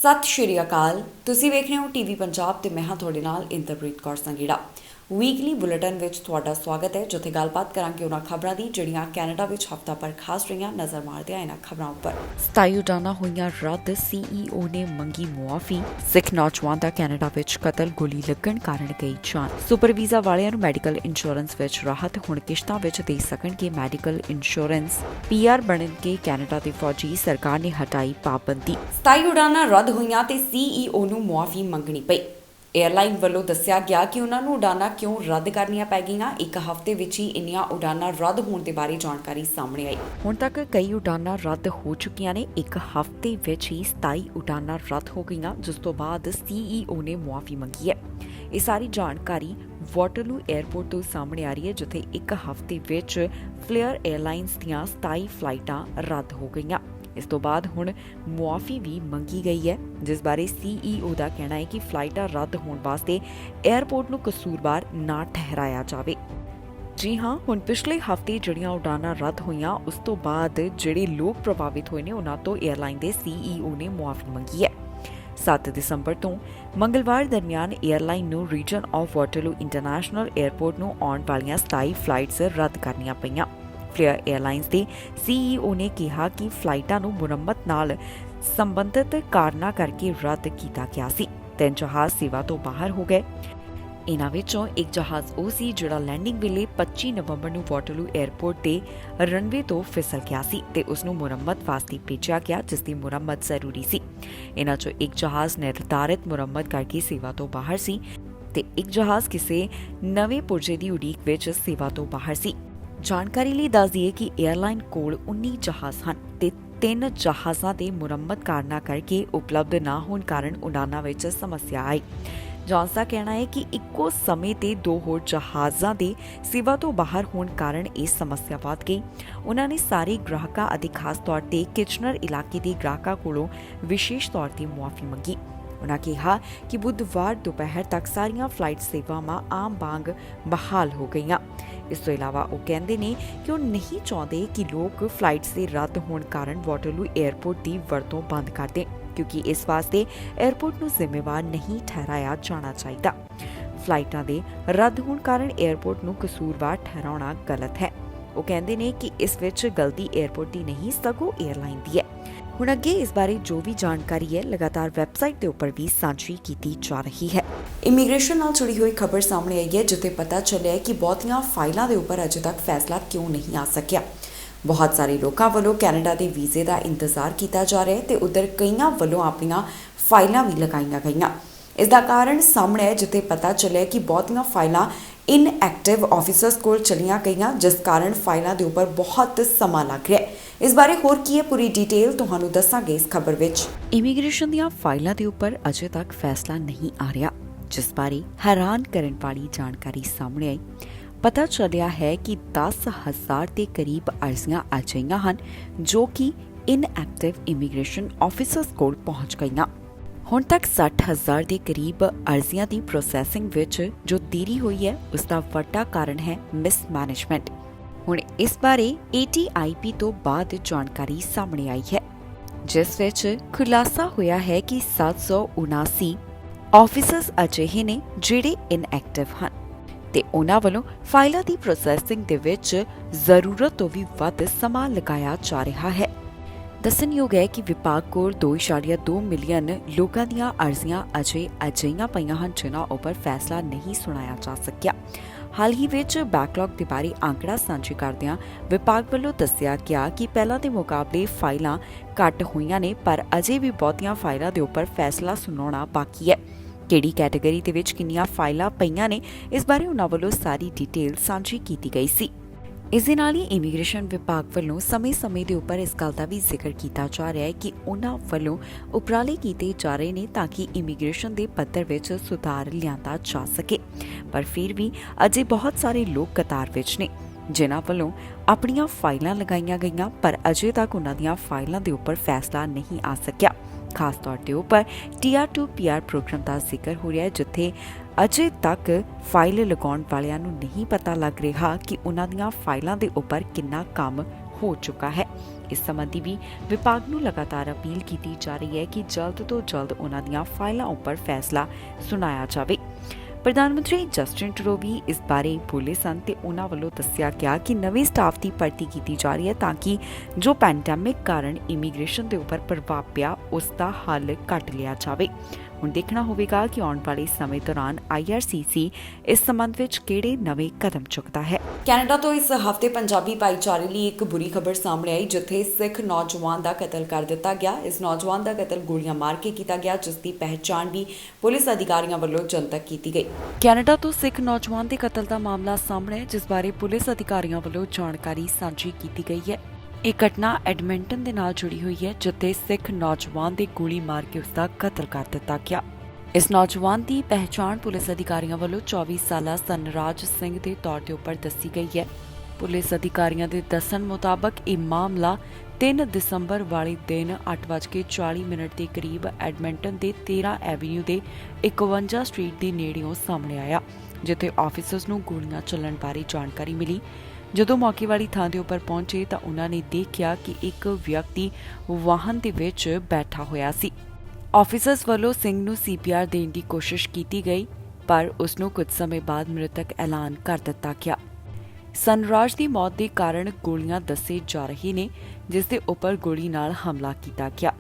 ਸਤਿ ਸ਼੍ਰੀ ਅਕਾਲ। ਤੁਸੀਂ ਵੇਖ ਰਹੇ ਹੋ ਟੀਵੀ ਪੰਜਾਬ ਤੇ ਮੈਂ ਹਾਂ ਤੁਹਾਡੇ ਨਾਲ ਇੰਦਰਪ੍ਰੀਤ ਕੌਰ ਸੰਗੀੜਾ। ਵੀਕਲੀ ਬੁਲੇਟਿਨ ਵਿੱਚ ਤੁਹਾਡਾ ਸਵਾਗਤ ਹੈ, ਜਿੱਥੇ ਗੱਲਬਾਤ ਕਰਾਂਗੇ ਉਹਨਾਂ ਖਬਰਾਂ ਦੀ ਜਿਹੜੀਆਂ ਕੈਨੇਡਾ ਵਿੱਚ ਹਫ਼ਤਾ ਭਰ ਖਾਸ ਰਹੀਆਂ। ਨਜ਼ਰ ਮਾਰਦੇ ਆ ਇਹਨਾਂ ਖਬਰਾਂ ਉੱਪਰ। 27 ਉਡਾਨਾਂ ਹੋਈਆਂ ਰੱਦ, CEO ਨੇ ਮੰਗੀ ਮੁਆਫੀ। ਸਿੱਖ ਨੌਜਵਾਨ ਦਾ ਕੈਨੇਡਾ ਵਿੱਚ ਕਤਲ, ਗੋਲੀ ਲੱਗਣ ਕਾਰਨ ਗਈ ਜਾਨ। ਸੁਪਰ ਵੀਜ਼ਾ ਵਾਲਿਆਂ ਨੂੰ ਮੈਡੀਕਲ ਇੰਸ਼ੋਰੈਂਸ ਵਿੱਚ ਰਾਹਤ, ਹੁਣ ਕਿਸ਼ਤਾਂ ਵਿੱਚ ਦੇ ਸਕਣਗੇ ਮੈਡੀਕਲ ਇੰਸ਼ੋਰੈਂਸ। PR ਬਣਨਗੇ ਕੈਨੇਡਾ ਦੇ ਫੌਜੀ, ਸਰਕਾਰ ਨੇ ਹਟਾਈ ਪਾਬੰਦੀ। 27 ਉਡਾਨਾਂ ਰੱਦ ਹੋਈਆਂ ਤੇ CEO ਨੂੰ ਮੁਆਫੀ ਮੰਗਣੀ ਪਈ। ਏਅਰਲਾਈਨ ਵੱਲੋਂ ਦੱਸਿਆ ਗਿਆ ਕਿ ਉਹਨਾਂ ਨੂੰ ਉਡਾਨਾਂ ਕਿਉਂ ਰੱਦ ਕਰਨੀਆਂ ਪੈ ਗਈਆਂ। ਇੱਕ ਹਫ਼ਤੇ ਵਿੱਚ ਹੀ ਇੰਨੀਆਂ ਉਡਾਨਾਂ ਰੱਦ ਹੋਣ ਦੇ ਬਾਰੇ ਜਾਣਕਾਰੀ ਸਾਹਮਣੇ ਆਈ। ਹੁਣ ਤੱਕ ਕਈ ਉਡਾਨਾਂ ਰੱਦ ਹੋ ਚੁੱਕੀਆਂ ਨੇ। ਇੱਕ ਹਫ਼ਤੇ ਵਿੱਚ ਹੀ 27 ਉਡਾਨਾਂ ਰੱਦ ਹੋ ਗਈਆਂ, ਜਿਸ ਤੋਂ ਬਾਅਦ CEO ਨੇ ਮੁਆਫੀ ਮੰਗੀ ਹੈ। ਇਹ ਸਾਰੀ ਜਾਣਕਾਰੀ ਵਾਟਰਲੂ 에ਅਰਪੋਰਟ ਤੋਂ ਸਾਹਮਣੇ ਆ ਰਹੀ ਹੈ, ਜਿੱਥੇ ਇੱਕ ਹਫ਼ਤੇ ਵਿੱਚ ਫਲੇਅਰ ਏਅਰਲਾਈਨਸ ਦੀਆਂ 27 ਫਲਾਈਟਾਂ ਰੱਦ ਹੋ ਗਈਆਂ। ਇਸ ਤੋਂ ਬਾਅਦ ਹੁਣ ਮੁਆਫੀ ਵੀ ਮੰਗੀ ਗਈ ਹੈ, ਜਿਸ ਬਾਰੇ CEO ਦਾ ਕਹਿਣਾ ਹੈ ਕਿ ਫਲਾਈਟਾਂ ਰੱਦ ਹੋਣ ਵਾਸਤੇ 에ਅਰਪੋਰਟ ਨੂੰ ਕਸੂਰਵਾਰ ਨਾ ਠਹਿਰਾਇਆ ਜਾਵੇ। ਜੀ ਹਾਂ, ਹੁਣ ਪਿਛਲੇ ਹਫ਼ਤੇ ਜਿਹੜੀਆਂ ਉਡਾਨਾਂ ਰੱਦ ਹੋਈਆਂ, ਉਸ ਤੋਂ ਬਾਅਦ ਜਿਹੜੇ ਲੋਕ ਪ੍ਰਭਾਵਿਤ ਹੋਏ ਨੇ ਉਹਨਾਂ ਤੋਂ ਏਅਰਲਾਈਨ ਦੇ CEO ਨੇ ਮੁਆਫੀ ਮੰਗੀ ਹੈ। 7 ਦਸੰਬਰ ਤੋਂ ਮੰਗਲਵਾਰ ਦਰਮਿਆਨ ਏਅਰਲਾਈਨ ਨੂੰ region of Waterloo international airport ਨੂੰ ਆਉਣ ਵਾਲੀਆਂ 27 ਫਲਾਈਟਸ ਰੱਦ ਕਰਨੀਆਂ ਪਈਆਂ। ਫਲੇਅਰ ਏਅਰਲਾਈਨਸ ਦੇ CEO ਨੇ ਕਿਹਾ ਕਿ ਫਲਾਈਟਾਂ ਨੂੰ ਮੁਰੰਮਤ ਨਾਲ ਸੰਬੰਧਿਤ ਕਾਰਨਾਂ ਕਰਕੇ ਰੱਦ ਕੀਤਾ ਗਿਆ ਸੀ। 3 ਜਹਾਜ਼ ਸੇਵਾ ਤੋਂ ਬਾਹਰ ਹੋ ਗਏ। ਇਹਨਾਂ ਵਿੱਚੋਂ ਇੱਕ ਜਹਾਜ਼ ਉਹ ਸੀ ਜਿਹੜਾ ਲੈਂਡਿੰਗ ਵੇਲੇ 25 ਨਵੰਬਰ ਨੂੰ ਵਾਟਰਲੂ 에ਅਰਪੋਰਟ ਦੇ ਰਨਵੇ ਤੋਂ ਫਿਸਲ ਗਿਆ ਸੀ ਤੇ ਉਸ ਨੂੰ ਮੁਰੰਮਤ ਵਾਸਤੇ ਭੇਜਿਆ ਗਿਆ, ਜਿਸ ਦੀ ਮੁਰੰਮਤ ਜ਼ਰੂਰੀ ਸੀ। ਇਹਨਾਂ ਚੋਂ ਇੱਕ ਜਹਾਜ਼ ਨਿਰਧਾਰਿਤ ਮੁਰੰਮਤ ਕਰਕੇ ਸੇਵਾ ਤੋਂ ਬਾਹਰ ਸੀ ਤੇ ਇੱਕ ਜਹਾਜ਼ ਕਿਸੇ ਨਵੇਂ ਪੁਰਜੇ ਦੀ ਉਡੀਕ ਵਿੱਚ ਸੇਵਾ ਤੋਂ ਬਾਹਰ ਸੀ। ਜਾਣਕਾਰੀ ਲਈ ਦੱਸ ਦਈਏ ਕਿ ਏਅਰਲਾਈਨ ਕੋਲ 19 ਜਹਾਜ਼ ਹਨ ਤੇ 3 ਜਹਾਜ਼ਾਂ ਦੇ ਮੁਰੰਮਤ ਕਾਰਨਾਂ ਕਰਕੇ ਉਪਲਬਧ ਨਾ ਹੋਣ ਕਾਰਨ ਉਡਾਨਾਂ ਵਿੱਚ ਸਮੱਸਿਆ ਆਈ। ਜਾਂਚ ਦਾ ਕਹਿਣਾ ਹੈ ਕਿ ਇੱਕੋ ਸਮੇਂ ਤੇ 2 ਹੋਰ ਜਹਾਜ਼ਾਂ ਦੇ ਸੇਵਾ ਤੋਂ ਬਾਹਰ ਹੋਣ ਕਾਰਨ ਇਹ ਸਮੱਸਿਆ ਵੱਧ ਗਈ। ਉਹਨਾਂ ਨੇ ਸਾਰੇ ਗ੍ਰਾਹਕਾਂ ਅਤੇ ਖਾਸ ਤੌਰ ਤੇ ਕਿਚਨਰ ਇਲਾਕੇ ਦੇ ਗ੍ਰਾਹਕਾਂ ਕੋਲੋਂ ਵਿਸ਼ੇਸ਼ ਤੌਰ ਤੇ ਮੁਆਫੀ ਮੰਗੀ। ਉਹਨਾਂ ਕਿਹਾ ਕਿ ਬੁੱਧਵਾਰ ਦੁਪਹਿਰ ਤੱਕ ਸਾਰੀਆਂ ਫਲਾਈਟ ਸੇਵਾਵਾਂ ਆਮ ਵਾਂਗ ਬਹਾਲ ਹੋ ਗਈਆਂ। ਇਸ ਤੋਂ ਇਲਾਵਾ ਉਹ ਕਹਿੰਦੇ ਨੇ ਕਿ ਉਹ ਨਹੀਂ ਚਾਹੁੰਦੇ ਕਿ ਲੋਕ ਫਲਾਈਟਸ ਦੇ ਰੱਦ ਹੋਣ ਕਾਰਨ ਵਾਟਰਲੂ 에ਅਰਪੋਰਟ ਦੀ ਵਰਤੋਂ ਬੰਦ ਕਰ ਦੇਣ, ਕਿਉਂਕਿ ਇਸ ਵਾਸਤੇ 에ਅਰਪੋਰਟ ਨੂੰ ਜ਼ਿੰਮੇਵਾਰ ਨਹੀਂ ਠਹਿਰਾਇਆ ਜਾਣਾ ਚਾਹੀਦਾ। ਫਲਾਈਟਾਂ ਦੇ ਰੱਦ ਹੋਣ ਕਾਰਨ 에ਅਰਪੋਰਟ ਨੂੰ ਕਸੂਰਵਾਰ ਠਹਿਰਾਉਣਾ ਗਲਤ ਹੈ। ਉਹ ਕਹਿੰਦੇ ਨੇ ਕਿ ਇਸ ਵਿੱਚ ਗਲਤੀ 에ਅਰਪੋਰਟ ਦੀ ਨਹੀਂ, ਸਗੋਂ ਏਅਰਲਾਈਨ ਦੀ ਹੈ। ਹੁਣ ਅੱਗੇ ਇਸ ਬਾਰੇ ਜੋ ਵੀ ਜਾਣਕਾਰੀ ਹੈ ਲਗਾਤਾਰ ਵੈਬਸਾਈਟ ਦੇ ਉੱਪਰ ਵੀ ਸਾਂਝੀ ਕੀਤੀ ਜਾ ਰਹੀ ਹੈ। ਇਮੀਗ੍ਰੇਸ਼ਨ ਨਾਲ ਜੁੜੀ ਹੋਈ ਖਬਰ ਸਾਹਮਣੇ ਆਈ ਹੈ, ਜਿੱਥੇ ਪਤਾ ਚੱਲਿਆ ਹੈ ਕਿ ਬਹੁਤੀਆਂ ਫਾਈਲਾਂ ਦੇ ਉੱਪਰ ਅਜੇ ਤੱਕ ਫੈਸਲਾ ਕਿਉਂ ਨਹੀਂ ਆ ਸਕਿਆ। ਬਹੁਤ ਸਾਰੇ ਲੋਕਾਂ ਵੱਲੋਂ ਕੈਨੇਡਾ ਦੇ ਵੀਜ਼ੇ ਦਾ ਇੰਤਜ਼ਾਰ ਕੀਤਾ ਜਾ ਰਿਹਾ ਹੈ ਤੇ ਉਧਰ ਕਈਆਂ ਵੱਲੋਂ ਆਪਣੀਆਂ ਫਾਈਲਾਂ ਵੀ ਲਗਾਈਆਂ ਗਈਆਂ। ਇਸ ਦਾ ਕਾਰਨ ਸਾਹਮਣੇ ਹੈ, ਜਿੱਥੇ ਪਤਾ ਚੱਲਿਆ ਕਿ ਬਹੁਤੀਆਂ ਫਾਈਲਾਂ ਇਨਐਕਟਿਵ ਆਫਿਸਰਸ ਕੋਲ ਚਲੀਆਂ ਗਈਆਂ, ਜਿਸ ਕਾਰਨ ਫਾਈਲਾਂ ਦੇ ਉੱਪਰ ਬਹੁਤ ਸਮਾਂ ਲੱਗ ਰਿਹਾ ਹੈ। ਇਸ ਬਾਰੇ ਹੋਰ ਕੀ ਹੈ ਪੂਰੀ ਡਿਟੇਲ ਤੁਹਾਨੂੰ ਦੱਸਾਂਗੇ ਇਸ ਖਬਰ ਵਿੱਚ। ਇਮੀਗ੍ਰੇਸ਼ਨ ਦੀਆਂ ਫਾਈਲਾਂ ਦੇ ਉੱਪਰ ਅਜੇ ਤੱਕ ਫੈਸਲਾ ਨਹੀਂ ਆ ਰਿਹਾ, ਜਿਸ ਬਾਰੇ ਹੈਰਾਨ ਕਰਨ ਵਾਲੀ ਜਾਣਕਾਰੀ ਸਾਹਮਣੇ ਆਈ। ਪਤਾ ਚੱਲਿਆ ਹੈ ਕਿ 10,000 ਦੇ ਕਰੀਬ ਅਰਜ਼ੀਆਂ ਅਜਿਹੀਆਂ ਹਨ ਜੋ ਕਿ ਇਨਐਕਟਿਵ ਇਮੀਗ੍ਰੇਸ਼ਨ ਆਫਿਸਰਸ ਕੋਲ ਪਹੁੰਚ ਗਈਆਂ। ਹੁਣ ਤੱਕ 60,000 ਦੇ ਕਰੀਬ ਅਰਜ਼ੀਆਂ ਦੀ ਪ੍ਰੋਸੈਸਿੰਗ ਵਿੱਚ ਜੋ ਦੇਰੀ ਹੋਈ ਹੈ, ਉਸ ਦਾ ਵੱਡਾ ਕਾਰਨ ਹੈ ਮਿਸਮੈਨੇਜਮੈਂਟ। ਹੁਣ ਇਸ ਬਾਰੇ ATIP ਤੋਂ ਬਾਅਦ ਜਾਣਕਾਰੀ ਸਾਹਮਣੇ ਆਈ ਹੈ, ਜਿਸ ਵਿੱਚ ਖੁਲਾਸਾ ਹੋਇਆ ਹੈ ਕਿ 779 ਆਫਿਸਰਸ ਅਜਿਹੇ ਨੇ ਜਿਹੜੇ ਇਨਐਕਟਿਵ ਹਨ ਤੇ ਉਹਨਾਂ ਵੱਲੋਂ ਫਾਈਲਾਂ ਦੀ ਪ੍ਰੋਸੈਸਿੰਗ ਦੇ ਵਿੱਚ ਜ਼ਰੂਰਤ ਤੋਂ ਵੀ ਵੱਧ ਸਮਾਂ ਲਗਾਇਆ ਜਾ ਰਿਹਾ ਹੈ। ਦੱਸਣਯੋਗ ਹੈ ਕਿ ਵਿਭਾਗ ਕੋਲ 2.2 ਮਿਲੀਅਨ ਲੋਕਾਂ ਦੀਆਂ ਅਰਜ਼ੀਆਂ ਅਜਿਹੀਆਂ ਪਈਆਂ ਹਨ ਜਿਨ੍ਹਾਂ ਉੱਪਰ ਫੈਸਲਾ ਨਹੀਂ ਸੁਣਾਇਆ ਜਾ ਸਕਿਆ। ਹਾਲ ਹੀ ਵਿੱਚ ਬੈਕਲੌਗ ਦੇ ਬਾਰੇ ਅੰਕੜਾ ਸਾਂਝੇ ਕਰਦਿਆਂ ਵਿਭਾਗ ਵੱਲੋਂ ਦੱਸਿਆ ਗਿਆ ਕਿ ਪਹਿਲਾਂ ਦੇ ਮੁਕਾਬਲੇ ਫਾਈਲਾਂ ਘੱਟ ਹੋਈਆਂ ਨੇ, ਪਰ ਅਜੇ ਵੀ ਬਹੁਤੀਆਂ ਫਾਈਲਾਂ ਦੇ ਉੱਪਰ ਫੈਸਲਾ ਸੁਣਾਉਣਾ ਬਾਕੀ ਹੈ। ਕਿਹੜੀ ਕੈਟਾਗਰੀ ਦੇ ਵਿੱਚ ਕਿੰਨੀਆਂ ਫਾਈਲਾਂ ਪਈਆਂ ਨੇ, ਇਸ ਬਾਰੇ ਉਹਨਾਂ ਵੱਲੋਂ ਸਾਰੀ ਡਿਟੇਲ ਸਾਂਝੀ ਕੀਤੀ ਗਈ ਸੀ। ਇਸ ਦੇ ਨਾਲ ਹੀ ਇਮੀਗ੍ਰੇਸ਼ਨ ਵਿਭਾਗ ਵੱਲੋਂ ਸਮੇਂ-ਸਮੇਂ ਦੇ ਉੱਪਰ ਇਸ ਗੱਲ ਦਾ ਵੀ ਜ਼ਿਕਰ ਕੀਤਾ ਜਾ ਰਿਹਾ ਹੈ ਕਿ ਉਹਨਾਂ ਵੱਲੋਂ ਉਪਰਾਲੇ ਕੀਤੇ ਜਾ ਰਹੇ ਨੇ ਤਾਂ ਕਿ ਇਮੀਗ੍ਰੇਸ਼ਨ ਦੇ ਪੱਧਰ ਵਿੱਚ ਸੁਧਾਰ ਲਿਆਂਦਾ ਜਾ ਸਕੇ। ਪਰ ਫਿਰ ਵੀ ਅਜੇ ਬਹੁਤ ਸਾਰੇ ਲੋਕ ਕਤਾਰ ਵਿੱਚ ਨੇ ਜਿਨ੍ਹਾਂ ਵੱਲੋਂ ਆਪਣੀਆਂ ਫਾਈਲਾਂ ਲਗਾਈਆਂ ਗਈਆਂ, ਪਰ ਅਜੇ ਤੱਕ ਉਹਨਾਂ ਦੀਆਂ ਫਾਈਲਾਂ ਦੇ ਉੱਪਰ ਫੈਸਲਾ ਨਹੀਂ ਆ ਸਕਿਆ। ਖਾਸ ਤੌਰ ਤੇ ਉੱਪਰ Tier 2 PR ਪ੍ਰੋਗਰਾਮ ਦਾ ਜ਼ਿਕਰ ਹੋ ਰਿਹਾ ਹੈ, ਜਿੱਥੇ ਅਜੇ ਤੱਕ ਫਾਈਲ ਲਗਾਉਣ ਵਾਲਿਆਂ ਨੂੰ ਨਹੀਂ ਪਤਾ ਲੱਗ ਰਿਹਾ ਕਿ ਉਹਨਾਂ ਦੀਆਂ ਫਾਈਲਾਂ ਦੇ ਉੱਪਰ ਕਿੰਨਾ ਕੰਮ ਹੋ ਚੁੱਕਾ ਹੈ। ਇਸ ਸੰਬੰਧੀ ਵੀ ਵਿਭਾਗ ਨੂੰ ਲਗਾਤਾਰ ਅਪੀਲ ਕੀਤੀ ਜਾ ਰਹੀ ਹੈ ਕਿ ਜਲਦ ਤੋਂ ਜਲਦ ਉਹਨਾਂ ਦੀਆਂ ਫਾਈਲਾਂ ਉੱਪਰ ਫੈਸਲਾ ਸੁਣਾਇਆ ਜਾਵੇ। ਪ੍ਰਧਾਨ ਮੰਤਰੀ ਜਸਟਿਨ ਟਰੂਡੋ ਵੀ ਇਸ ਬਾਰੇ ਬੋਲੇ ਸਨ ਤੇ ਉਹਨਾਂ ਵੱਲੋਂ ਦੱਸਿਆ ਗਿਆ ਕਿ ਨਵੇਂ ਸਟਾਫ ਦੀ ਭਰਤੀ ਕੀਤੀ ਜਾ ਰਹੀ ਹੈ ਤਾਂ ਕਿ ਜੋ ਪੈਂਡੈਮਿਕ ਕਾਰਨ ਇਮੀਗ੍ਰੇਸ਼ਨ ਦੇ ਉੱਪਰ ਪ੍ਰਭਾਵ ਪਿਆ ਉਸ ਦਾ ਹੱਲ ਕੱਢ ਲਿਆ ਜਾਵੇ। ਹੁਣ ਦੇਖਣਾ ਹੋਵੇਗਾ ਕਿ ਆਉਣ ਵਾਲੇ ਸਮੇਂ ਦੌਰਾਨ IRCC ਇਸ ਸੰਬੰਧ ਵਿੱਚ ਕਿਹੜੇ ਨਵੇਂ ਕਦਮ ਚੁੱਕਦਾ ਹੈ। ਕੈਨੇਡਾ ਤੋਂ ਇਸ ਹਫ਼ਤੇ ਪੰਜਾਬੀ ਭਾਈਚਾਰੇ ਲਈ ਇੱਕ ਬੁਰੀ ਖਬਰ ਸਾਹਮਣੇ ਆਈ, ਜਿੱਥੇ ਸਿੱਖ ਨੌਜਵਾਨ ਦਾ ਕਤਲ ਕਰ ਦਿੱਤਾ ਗਿਆ। ਇਸ ਨੌਜਵਾਨ ਦਾ ਕਤਲ ਗੋਲੀਆਂ ਮਾਰ ਕੇ ਕੀਤਾ ਗਿਆ, ਜਿਸ ਦੀ ਪਹਿਚਾਣ ਵੀ ਪੁਲਿਸ ਅਧਿਕਾਰੀਆਂ ਵੱਲੋਂ ਜਨਤਕ ਕੀਤੀ ਗਈ। ਕੈਨੇਡਾ ਤੋਂ ਸਿੱਖ ਨੌਜਵਾਨ ਦੇ ਕਤਲ ਦਾ ਮਾਮਲਾ ਸਾਹਮਣੇ ਹੈ, ਜਿਸ ਬਾਰੇ ਪੁਲਿਸ ਅਧਿਕਾਰੀਆਂ ਵੱਲੋਂ ਜਾਣਕਾਰੀ ਸਾਂਝੀ ਕੀਤੀ ਗਈ ਹੈ। ਇਹ ਘਟਨਾ ਐਡਮਿੰਟਨ ਦੇ ਨਾਲ ਜੁੜੀ ਹੋਈ ਹੈ, ਜਿੱਥੇ ਸਿੱਖ ਨੌਜਵਾਨ ਦੇ ਗੋਲੀ ਮਾਰ ਕੇ ਉਸ ਦਾ ਕਤਲ ਕਰ ਦਿੱਤਾ ਗਿਆ। ਇਸ ਨੌਜਵਾਨ ਦੀ ਪਹਿਚਾਣ ਪੁਲਿਸ ਅਧਿਕਾਰੀਆਂ ਵੱਲੋਂ 24 ਸਾਲਾ ਸਨਰਾਜ ਸਿੰਘ ਦੇ ਤੌਰ ਤੇ ਉੱਪਰ ਦੱਸੀ ਗਈ ਹੈ। ਪੁਲਿਸ ਅਧਿਕਾਰੀਆਂ ਦੇ ਦੱਸਣ ਮੁਤਾਬਕ ਇਹ ਮਾਮਲਾ 3 ਦਸੰਬਰ ਵਾਲੇ ਦਿਨ 8:40 ਦੇ ਕਰੀਬ ਐਡਮਿੰਟਨ ਦੇ 13 ਐਵਨਿਊ ਦੇ 51 ਸਟਰੀਟ ਦੇ ਨੇੜਿਓਂ ਸਾਹਮਣੇ ਆਇਆ, ਜਿੱਥੇ ਆਫੀਸਰਸ ਨੂੰ ਗੋਲੀਆਂ ਚੱਲਣ ਬਾਰੇ ਜਾਣਕਾਰੀ ਮਿਲੀ। ਜਦੋਂ ਮੌਕੇ ਵਾਲੀ ਥਾਂ ਦੇ ਉੱਪਰ ਪਹੁੰਚੇ ਤਾਂ ਉਹਨਾਂ ਨੇ ਦੇਖਿਆ ਕਿ ਇੱਕ ਵਿਅਕਤੀ ਵਾਹਨ ਦੇ ਵਿੱਚ ਬੈਠਾ ਹੋਇਆ ਸੀ। ਆਫੀਸਰਸ ਵੱਲੋਂ ਸਿੰਘ ਨੂੰ CPR ਦੇਣ ਦੀ ਕੋਸ਼ਿਸ਼ ਕੀਤੀ ਗਈ, ਪਰ ਉਸ ਨੂੰ ਕੁਝ ਸਮੇਂ ਬਾਅਦ ਮ੍ਰਿਤਕ ਐਲਾਨ ਕਰ ਦਿੱਤਾ ਗਿਆ। ਸਨਰਾਜ ਦੀ ਮੌਤ ਦੇ ਕਾਰਨ ਗੋਲੀਆਂ ਦੱਸੇ ਜਾ ਰਹੇ ਨੇ, ਜਿਸ ਦੇ ਉੱਪਰ ਗੋਲੀ ਨਾਲ ਹਮਲਾ ਕੀਤਾ ਗਿਆ।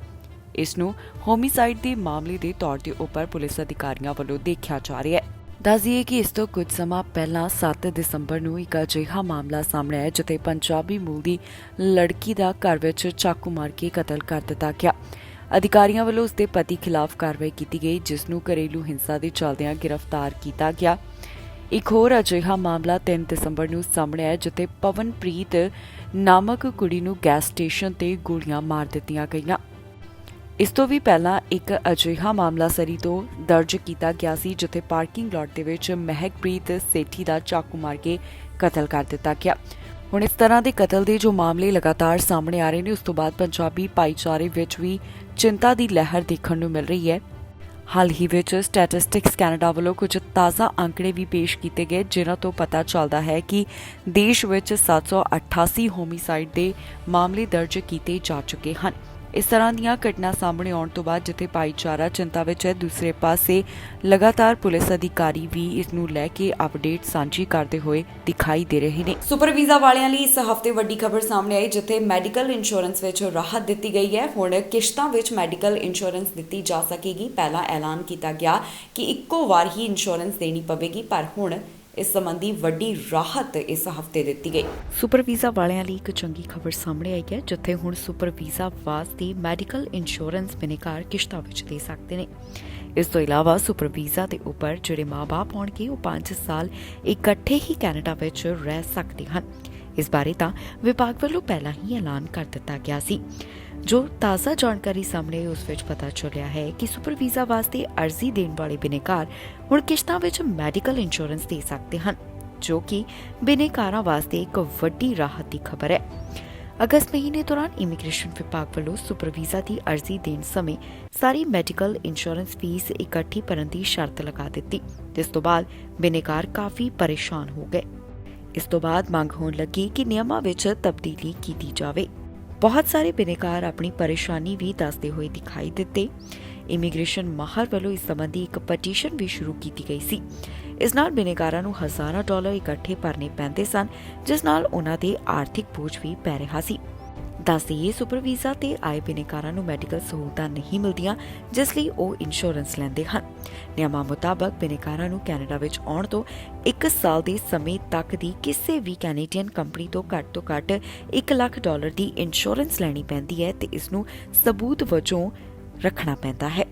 ਇਸ ਨੂੰ ਹੋਮਿਸਾਈਡ ਦੇ ਮਾਮਲੇ ਦੇ ਤੌਰ ਤੇ ਉੱਪਰ ਪੁਲਿਸ ਅਧਿਕਾਰੀਆਂ ਵੱਲੋਂ ਦੇਖਿਆ ਜਾ ਰਿਹਾ ਹੈ। ਦੱਸ ਦਈਏ ਕਿ ਇਸ ਤੋਂ ਕੁਝ ਸਮਾਂ ਪਹਿਲਾਂ 7 ਦਸੰਬਰ ਨੂੰ ਇੱਕ ਅਜਿਹਾ ਮਾਮਲਾ ਸਾਹਮਣੇ ਆਇਆ, ਜਿੱਥੇ ਪੰਜਾਬੀ ਮੂਲ ਦੀ ਲੜਕੀ ਦਾ ਘਰ ਵਿੱਚ ਚਾਕੂ ਮਾਰ ਕੇ ਕਤਲ ਕਰ ਦਿੱਤਾ ਗਿਆ। ਅਧਿਕਾਰੀਆਂ ਵੱਲੋਂ ਉਸ ਦੇ ਪਤੀ ਖਿਲਾਫ ਕਾਰਵਾਈ ਕੀਤੀ ਗਈ, ਜਿਸ ਨੂੰ ਘਰੇਲੂ ਹਿੰਸਾ ਦੇ ਚੱਲਦਿਆਂ ਗ੍ਰਿਫਤਾਰ ਕੀਤਾ ਗਿਆ। ਇੱਕ ਹੋਰ ਅਜਿਹਾ ਮਾਮਲਾ 3 ਦਸੰਬਰ ਨੂੰ ਸਾਹਮਣੇ ਆਇਆ, ਜਿੱਥੇ ਪਵਨਪ੍ਰੀਤ ਨਾਮਕ ਕੁੜੀ ਨੂੰ ਗੈਸ ਸਟੇਸ਼ਨ ਤੇ ਗੋਲੀਆਂ ਮਾਰ ਦਿੱਤੀਆਂ ਗਈਆਂ। ਇਸ ਤੋਂ ਵੀ ਪਹਿਲਾਂ ਇੱਕ ਅਜਿਹਾ ਮਾਮਲਾ ਸਰੀ ਤੋਂ ਦਰਜ ਕੀਤਾ ਗਿਆ ਸੀ, ਜਿੱਥੇ ਪਾਰਕਿੰਗ ਲਾਟ ਦੇ ਵਿੱਚ ਮਹਿਕਪ੍ਰੀਤ ਸੇਠੀ ਦਾ ਚਾਕੂ ਮਾਰ ਕੇ ਕਤਲ ਕਰ ਦਿੱਤਾ ਗਿਆ। ਹੁਣ ਇਸ ਤਰ੍ਹਾਂ ਦੇ ਕਤਲ ਦੇ ਜੋ ਮਾਮਲੇ ਲਗਾਤਾਰ ਸਾਹਮਣੇ ਆ ਰਹੇ ਨੇ, ਉਸ ਤੋਂ ਬਾਅਦ ਪੰਜਾਬੀ ਭਾਈਚਾਰੇ ਵਿੱਚ ਵੀ ਚਿੰਤਾ ਦੀ ਲਹਿਰ ਦੇਖਣ ਨੂੰ ਮਿਲ ਰਹੀ ਹੈ। ਹਾਲ ਹੀ ਵਿੱਚ ਸਟੈਟਿਸਟਿਕਸ ਕੈਨੇਡਾ ਵੱਲੋਂ ਕੁਝ ਤਾਜ਼ਾ ਅੰਕੜੇ ਵੀ ਪੇਸ਼ ਕੀਤੇ ਗਏ, ਜਿਨ੍ਹਾਂ ਤੋਂ ਪਤਾ ਚੱਲਦਾ ਹੈ ਕਿ ਦੇਸ਼ ਵਿੱਚ 788 ਹੋਮਿਸਾਈਡ ਦੇ ਮਾਮਲੇ ਦਰਜ ਕੀਤੇ ਜਾ ਚੁੱਕੇ ਹਨ। ਇਸ ਤਰ੍ਹਾਂ ਦੀਆਂ ਘਟਨਾ ਸਾਹਮਣੇ ਆਉਣ ਤੋਂ ਬਾਅਦ ਜਿੱਥੇ ਭਾਈਚਾਰਾ ਚਿੰਤਾ ਵਿੱਚ ਹੈ, ਦੂਸਰੇ ਪਾਸੇ ਲਗਾਤਾਰ ਪੁਲਿਸ ਅਧਿਕਾਰੀ ਵੀ ਇਸ ਨੂੰ ਲੈ ਕੇ ਅਪਡੇਟ ਸਾਂਝੀ ਕਰਦੇ ਹੋਏ ਦਿਖਾਈ ਦੇ ਰਹੇ ਨੇ। ਸੁਪਰ ਵੀਜ਼ਾ ਵਾਲਿਆਂ ਲਈ ਇਸ ਹਫ਼ਤੇ ਵੱਡੀ ਖਬਰ ਸਾਹਮਣੇ ਆਈ, ਜਿੱਥੇ ਮੈਡੀਕਲ ਇੰਸ਼ੋਰੈਂਸ ਵਿੱਚ ਰਾਹਤ ਦਿੱਤੀ ਗਈ ਹੈ। ਹੁਣ ਕਿਸ਼ਤਾਂ ਵਿੱਚ ਮੈਡੀਕਲ ਇੰਸ਼ੋਰੈਂਸ ਦਿੱਤੀ ਜਾ ਸਕੇਗੀ। ਪਹਿਲਾਂ ਐਲਾਨ ਕੀਤਾ ਗਿਆ ਕਿ ਇੱਕੋ ਵਾਰ ਹੀ ਇੰਸ਼ੋਰੈਂਸ ਦੇਣੀ ਪਵੇਗੀ, ਪਰ ਹੁਣ ਇਸ ਸੰਬੰਧੀ ਵੱਡੀ ਰਾਹਤ ਇਸ ਹਫ਼ਤੇ ਦਿੱਤੀ ਗਈ। ਸੁਪਰ ਵੀਜ਼ਾ ਵਾਲਿਆਂ ਲਈ ਇੱਕ ਚੰਗੀ ਖਬਰ ਸਾਹਮਣੇ ਆਈ ਹੈ, ਜਿੱਥੇ ਹੁਣ ਸੁਪਰ ਵੀਜ਼ਾ ਵਾਸਤੇ ਮੈਡੀਕਲ ਇੰਸ਼ੋਰੈਂਸ ਬਿਨੇਕਾਰ ਕਿਸ਼ਤਾਂ ਵਿੱਚ ਦੇ ਸਕਦੇ ਨੇ। ਇਸ ਤੋਂ ਇਲਾਵਾ ਸੁਪਰ ਵੀਜ਼ਾ ਦੇ ਉੱਪਰ ਜਿਹੜੇ ਮਾਂ-ਬਾਪ ਹੋਣਗੇ ਉਹ 5 ਸਾਲ ਇਕੱਠੇ ਹੀ ਕੈਨੇਡਾ ਵਿੱਚ ਰਹਿ ਸਕਦੇ ਹਨ। ਇਸ ਬਾਰੇ ਤਾਂ ਵਿਭਾਗ ਵੱਲੋਂ ਪਹਿਲਾਂ ਹੀ ਐਲਾਨ ਕਰ ਦਿੱਤਾ ਗਿਆ ਸੀ। ਜੋ ਤਾਜ਼ਾ ਜਾਣਕਾਰੀ ਸਾਹਮਣੇ ਉਸ ਵਿੱਚ ਪਤਾ ਚੱਲਿਆ ਹੈ ਕਿ ਸੁਪਰ ਵੀਜ਼ਾ ਵਾਸਤੇ ਅਰਜ਼ੀ ਦੇਣ ਵਾਲੇ ਬਿਨੇਕਾਰ ਹੁਣ ਕਿਸ਼ਤਾਂ ਵਿੱਚ ਮੈਡੀਕਲ ਇੰਸ਼ੋਰੈਂਸ ਦੇ ਸਕਦੇ ਹਨ, ਜੋ ਕਿ ਬਿਨੇਕਾਰਾਂ ਵਾਸਤੇ ਇੱਕ ਵੱਡੀ ਰਾਹਤ ਦੀ ਖਬਰ ਹੈ। ਅਗਸਤ ਮਹੀਨੇ ਦੌਰਾਨ ਇਮੀਗ੍ਰੇਸ਼ਨ ਵਿਭਾਗ ਵੱਲੋਂ ਸੁਪਰ ਵੀਜ਼ਾ ਦੀ ਅਰਜ਼ੀ ਦੇਣ ਸਮੇਂ ਸਾਰੀ ਮੈਡੀਕਲ ਇੰਸ਼ੋਰੈਂਸ ਫੀਸ ਇਕੱਠੀ ਭਰਨ ਦੀ ਸ਼ਰਤ ਲਗਾ ਦਿੱਤੀ, ਜਿਸ ਤੋਂ ਬਾਅਦ ਬਿਨੇਕਾਰ ਕਾਫੀ ਪਰੇਸ਼ਾਨ ਹੋ ਗਏ। ਇਸ ਤੋਂ ਬਾਅਦ ਮੰਗ ਹੋਣ ਲੱਗੀ ਕਿ ਨਿਯਮਾਂ ਵਿੱਚ ਤਬਦੀਲੀ ਕੀਤੀ ਜਾਵੇ। ਬਹੁਤ ਸਾਰੇ ਬਿਨੇਕਾਰ ਆਪਣੀ ਪਰੇਸ਼ਾਨੀ ਵੀ ਦੱਸਦੇ ਹੋਏ ਦਿਖਾਈ ਦਿੱਤੇ। ਇਮੀਗ੍ਰੇਸ਼ਨ ਮਾਹਰ ਵੱਲੋਂ ਇਸ ਸੰਬੰਧੀ ਇੱਕ ਪਟੀਸ਼ਨ ਵੀ ਸ਼ੁਰੂ ਕੀਤੀ ਗਈ ਸੀ। ਇਸ ਨਾਲ ਬਿਨੇਕਾਰਾਂ ਨੂੰ ਹਜ਼ਾਰਾਂ ਡਾਲਰ ਇਕੱਠੇ ਭਰਨੇ ਪੈਂਦੇ ਸਨ, ਜਿਸ ਨਾਲ ਉਹਨਾਂ ਦੇ ਆਰਥਿਕ ਬੋਝ ਵੀ ਪੈ ਰਿਹਾ ਸੀ। ਦੱਸ ਦਈਏ, ਸੁਪਰ ਵੀਜ਼ਾ ਤੇ ਆਏ ਬਿਨੇਕਾਰਾਂ ਨੂੰ ਮੈਡੀਕਲ ਸਹੂਲਤਾਂ ਨਹੀਂ ਮਿਲਦੀਆਂ, ਜਿਸ ਲਈ ਉਹ ਇੰਸ਼ੋਰੈਂਸ ਲੈਂਦੇ ਹਨ। ਨਿਯਮਾਂ ਮੁਤਾਬਕ ਬਿਨੇਕਾਰਾਂ ਨੂੰ ਕੈਨੇਡਾ ਵਿੱਚ ਆਉਣ ਤੋਂ 1 ਸਾਲ ਦੇ ਸਮੇਂ ਤੱਕ ਦੀ ਕਿਸੇ ਵੀ ਕੈਨੇਡੀਅਨ ਕੰਪਨੀ ਤੋਂ ਘੱਟ $1 ਲੱਖ ਦੀ ਇੰਸ਼ੋਰੈਂਸ ਲੈਣੀ ਪੈਂਦੀ ਹੈ ਤੇ ਇਸ ਨੂੰ ਸਬੂਤ ਵਜੋਂ ਰੱਖਣਾ ਪੈਂਦਾ ਹੈ।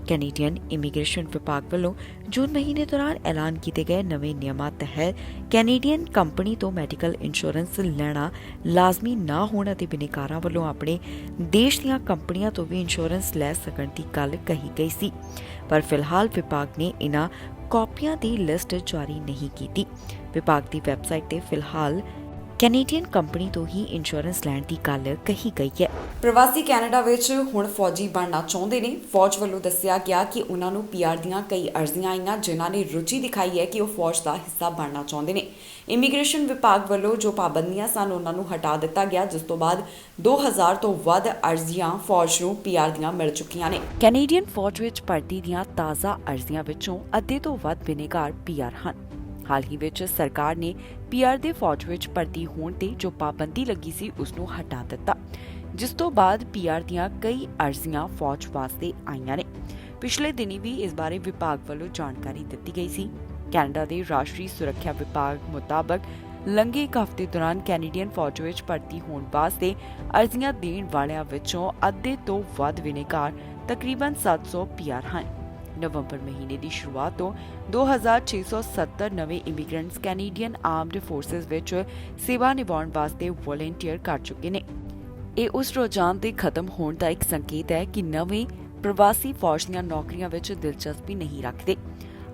ਕੈਨੇਡੀਅਨ ਇਮੀਗ੍ਰੇਸ਼ਨ ਵਿਭਾਗ ਵੱਲੋਂ ਜੂਨ ਮਹੀਨੇ ਦੌਰਾਨ ਐਲਾਨ ਕੀਤੇ ਗਏ ਨਵੇਂ ਨਿਯਮਾਂ ਤਹਿਤ ਕੈਨੇਡੀਅਨ ਕੰਪਨੀ ਤੋਂ ਮੈਡੀਕਲ ਇੰਸ਼ੋਰੈਂਸ ਲੈਣਾ ਲਾਜ਼ਮੀ ਨਾ ਹੋਣ ਅਤੇ ਬਿਨੇਕਾਰਾਂ ਵੱਲੋਂ ਆਪਣੇ ਦੇਸ਼ ਦੀਆਂ ਕੰਪਨੀਆਂ ਤੋਂ ਵੀ ਇੰਸ਼ੋਰੈਂਸ ਲੈ ਸਕਣ ਦੀ ਗੱਲ ਕਹੀ ਗਈ ਸੀ, ਪਰ ਫਿਲਹਾਲ ਵਿਭਾਗ ਨੇ ਇਹਨਾਂ ਕਾਪੀਆਂ ਦੀ ਲਿਸਟ ਜਾਰੀ ਨਹੀਂ ਕੀਤੀ। ਵਿਭਾਗ ਦੀ ਵੈਬਸਾਈਟ ਤੇ ਫਿਲਹਾਲ ਕੈਨੇਡੀਅਨ ਕੰਪਨੀ ਤੋਂ ਹੀ ਇੰਸ਼ੋਰੈਂਸ ਲੈਣ ਦੀ ਗੱਲ ਕਹੀ ਗਈ ਹੈ। ਪ੍ਰਵਾਸੀ ਕੈਨੇਡਾ ਵਿੱਚ ਹੁਣ ਫੌਜੀ ਬਣਨਾ ਚਾਹੁੰਦੇ ਨੇ। ਫੌਜ ਵੱਲੋਂ ਦੱਸਿਆ ਗਿਆ ਕਿ ਉਹਨਾਂ ਨੂੰ ਪੀਆਰ ਦੀਆਂ ਕਈ ਅਰਜ਼ੀਆਂ ਆਈਆਂ ਜਿਨ੍ਹਾਂ ਨੇ ਰੁਚੀ ਦਿਖਾਈ ਹੈ ਕਿ ਉਹ ਫੌਜ ਦਾ ਹਿੱਸਾ ਬਣਨਾ ਚਾਹੁੰਦੇ ਨੇ। ਇਮੀਗ੍ਰੇਸ਼ਨ ਵਿਭਾਗ ਵੱਲੋਂ ਜੋ ਪਾਬੰਦੀਆਂ ਸਨ ਉਹਨਾਂ ਨੂੰ ਹਟਾ ਦਿੱਤਾ ਗਿਆ, ਜਿਸ ਤੋਂ ਬਾਅਦ 2000 ਤੋਂ ਵੱਧ ਅਰਜ਼ੀਆਂ ਫੌਜ ਨੂੰ ਪੀਆਰ ਦੀਆਂ ਮਿਲ ਚੁੱਕੀਆਂ ਨੇ। ਕੈਨੇਡੀਅਨ ਫੌਜ ਵਿੱਚ ਭਰਤੀ ਦੀਆਂ ਤਾਜ਼ਾ ਅਰਜ਼ੀਆਂ ਵਿੱਚੋਂ ਅੱਧੇ ਤੋਂ ਵੱਧ ਬਿਨੇਕਾਰ ਪੀਆਰ ਹਨ। ਹਾਲ ਹੀ ਵਿੱਚ ਸਰਕਾਰ ਨੇ ਪੀਆਰ ਦੇ ਫੌਜ ਵਿੱਚ ਭਰਤੀ ਹੋਣ ਤੇ ਜੋ ਪਾਬੰਦੀ ਲੱਗੀ ਸੀ ਉਸ ਨੂੰ ਹਟਾ ਦਿੱਤਾ, ਜਿਸ ਤੋਂ ਬਾਅਦ ਪੀਆਰ ਦੀਆਂ ਕਈ ਅਰਜ਼ੀਆਂ ਫੌਜ ਵਾਸਤੇ ਆਈਆਂ ਨੇ। ਪਿਛਲੇ ਦਿਨੀ ਵੀ ਇਸ ਬਾਰੇ ਵਿਭਾਗ ਵੱਲੋਂ ਜਾਣਕਾਰੀ ਦਿੱਤੀ ਗਈ ਸੀ। ਕੈਨੇਡਾ ਦੇ ਰਾਸ਼ਟਰੀ ਸੁਰੱਖਿਆ ਵਿਭਾਗ ਮੁਤਾਬਕ ਲੰਘੇ ਇੱਕ ਹਫ਼ਤੇ ਦੌਰਾਨ ਕੈਨੇਡੀਅਨ ਫੌਜ ਵਿੱਚ ਭਰਤੀ ਹੋਣ ਵਾਸਤੇ ਅਰਜ਼ੀਆਂ ਦੇਣ ਵਾਲਿਆਂ ਵਿੱਚੋਂ ਅੱਧੇ ਤੋਂ ਵੱਧ ਬਿਨੇਕਾਰ ਤਕਰੀਬਨ 700 ਪੀਆਰ ਹਨ। ਨਵੰਬਰ ਮਹੀਨੇ ਦੀ ਸ਼ੁਰੂਆਤ ਤੋਂ 2670 ਨਵੇਂ ਇਮੀਗ੍ਰੈਂਟਸ ਕੈਨੇਡੀਅਨ ਆਰਮਡ ਫੋਰਸਿਸ ਵਿੱਚ ਸੇਵਾ ਨਿਭਾਉਣ ਵਾਸਤੇ ਵੋਲੰਟੀਅਰ ਕਰ ਚੁੱਕੇ ਨੇ। ਇਹ ਉਸ ਰੁਝਾਨ ਦੇ ਖਤਮ ਹੋਣ ਦਾ ਇੱਕ ਸੰਕੇਤ ਹੈ ਕਿ ਨਵੇਂ ਪ੍ਰਵਾਸੀ ਫੌਜ ਦੀਆਂ ਨੌਕਰੀਆਂ ਵਿੱਚ ਦਿਲਚਸਪੀ ਨਹੀਂ ਰੱਖਦੇ।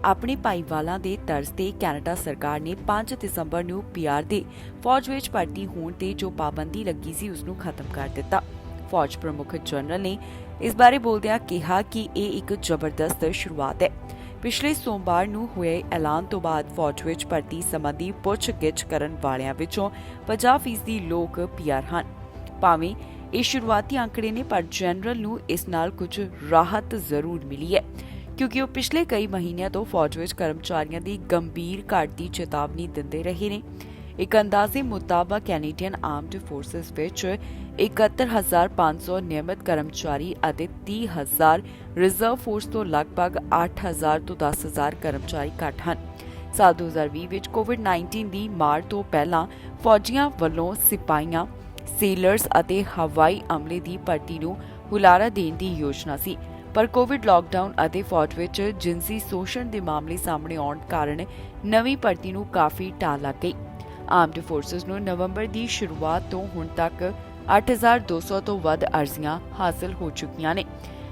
ਆਪਣੇ ਭਾਈਵਾਲਾਂ ਦੇ ਤਰਜ਼ ਤੇ ਕੈਨੇਡਾ ਸਰਕਾਰ ਨੇ 5 ਦਸੰਬਰ ਨੂੰ ਪੀਆਰ ਦੇ ਫੌਜ ਵਿੱਚ ਭਰਤੀ ਹੋਣ ਤੇ ਜੋ ਪਾਬੰਦੀ ਲੱਗੀ ਸੀ ਉਸ ਨੂੰ ਖਤਮ ਕਰ ਦਿੱਤਾ। ਫੌਜ ਪ੍ਰਮੁੱਖ ਜਨਰਲ ਨੇ ਇਸ ਬਾਰੇ ਬੋਲਦਿਆਂ ਕਿਹਾ ਕਿ ਇਹ ਇੱਕ ਜ਼ਬਰਦਸਤ ਸ਼ੁਰੂਆਤ ਹੈ। ਪਿਛਲੇ ਸੋਮਵਾਰ ਨੂੰ ਹੋਏ ਐਲਾਨ ਤੋਂ ਬਾਅਦ ਫੌਜ ਵਿੱਚ ਭਰਤੀ ਸੰਬੰਧੀ ਪੁੱਛ-ਗਿੱਛ ਕਰਨ ਵਾਲਿਆਂ ਵਿੱਚੋਂ 50% ਲੋਕ ਪੀਆਰ ਹਨ। ਭਾਵੇਂ ਇਹ ਸ਼ੁਰੂਆਤੀ ਅੰਕੜੇ ਨੇ, ਪਰ ਜਨਰਲ ਨੂੰ ਇਸ ਨਾਲ ਕੁਝ ਰਾਹਤ ਜ਼ਰੂਰ ਮਿਲੀ ਹੈ, ਕਿਉਂਕਿ ਉਹ ਪਿਛਲੇ ਕਈ ਮਹੀਨਿਆਂ ਤੋਂ ਫੌਜ ਵਿੱਚ ਕਰਮਚਾਰੀਆਂ ਦੀ ਗੰਭੀਰ ਘਾਟ ਦੀ ਚੇਤਾਵਨੀ ਦਿੰਦੇ ਰਹੇ ਨੇ। ਇੱਕ ਅੰਦਾਜ਼ੇ ਮੁਤਾਬਕ ਕੈਨੇਡੀਅਨ ਆਰਮਡ ਫੋਰਸਿਸ ਵਿੱਚ 71500 ਨਿਯਮਿਤ ਕਰਮਚਾਰੀ ਅਤੇ 30000 ਰਿਜ਼ਰਵ ਫੋਰਸ ਤੋਂ ਲਗਭਗ 8000 ਤੋਂ 10000 ਕਰਮਚਾਰੀ ਘੱਟ ਹਨ। ਸਾਲ 2020 ਵਿੱਚ ਕੋਵਿਡ-19 ਦੀ ਮਾਰ ਤੋਂ ਪਹਿਲਾਂ ਫੌਜੀਆਂ ਵੱਲੋਂ ਸਿਪਾਹੀਆਂ, ਸੇਲਰਸ ਅਤੇ ਹਵਾਈ ਅਮਲੇ ਦੀ ਭਰਤੀ ਨੂੰ ਹੁਲਾਰਾ ਦੇਣ ਦੀ ਯੋਜਨਾ ਸੀ, ਪਰ ਕੋਵਿਡ ਲਾਕਡਾਊਨ ਅਤੇ ਫੌਜ ਵਿੱਚ ਜਿਨਸੀ ਸ਼ੋਸ਼ਣ ਦੇ ਮਾਮਲੇ ਸਾਹਮਣੇ ਆਉਣ ਕਾਰਨ ਨਵੀਂ ਭਰਤੀ ਨੂੰ ਕਾਫੀ ਢਾਲ ਲੱਗ ਗਈ। ਆਰਮਡ ਫੋਰਸਿਸ ਨੂੰ ਨਵੰਬਰ ਦੀ ਸ਼ੁਰੂਆਤ ਤੋਂ ਹੁਣ ਤੱਕ 8200 ਤੋਂ ਵੱਧ ਅਰਜ਼ੀਆਂ ਹਾਸਲ ਹੋ ਚੁੱਕੀਆਂ ਨੇ।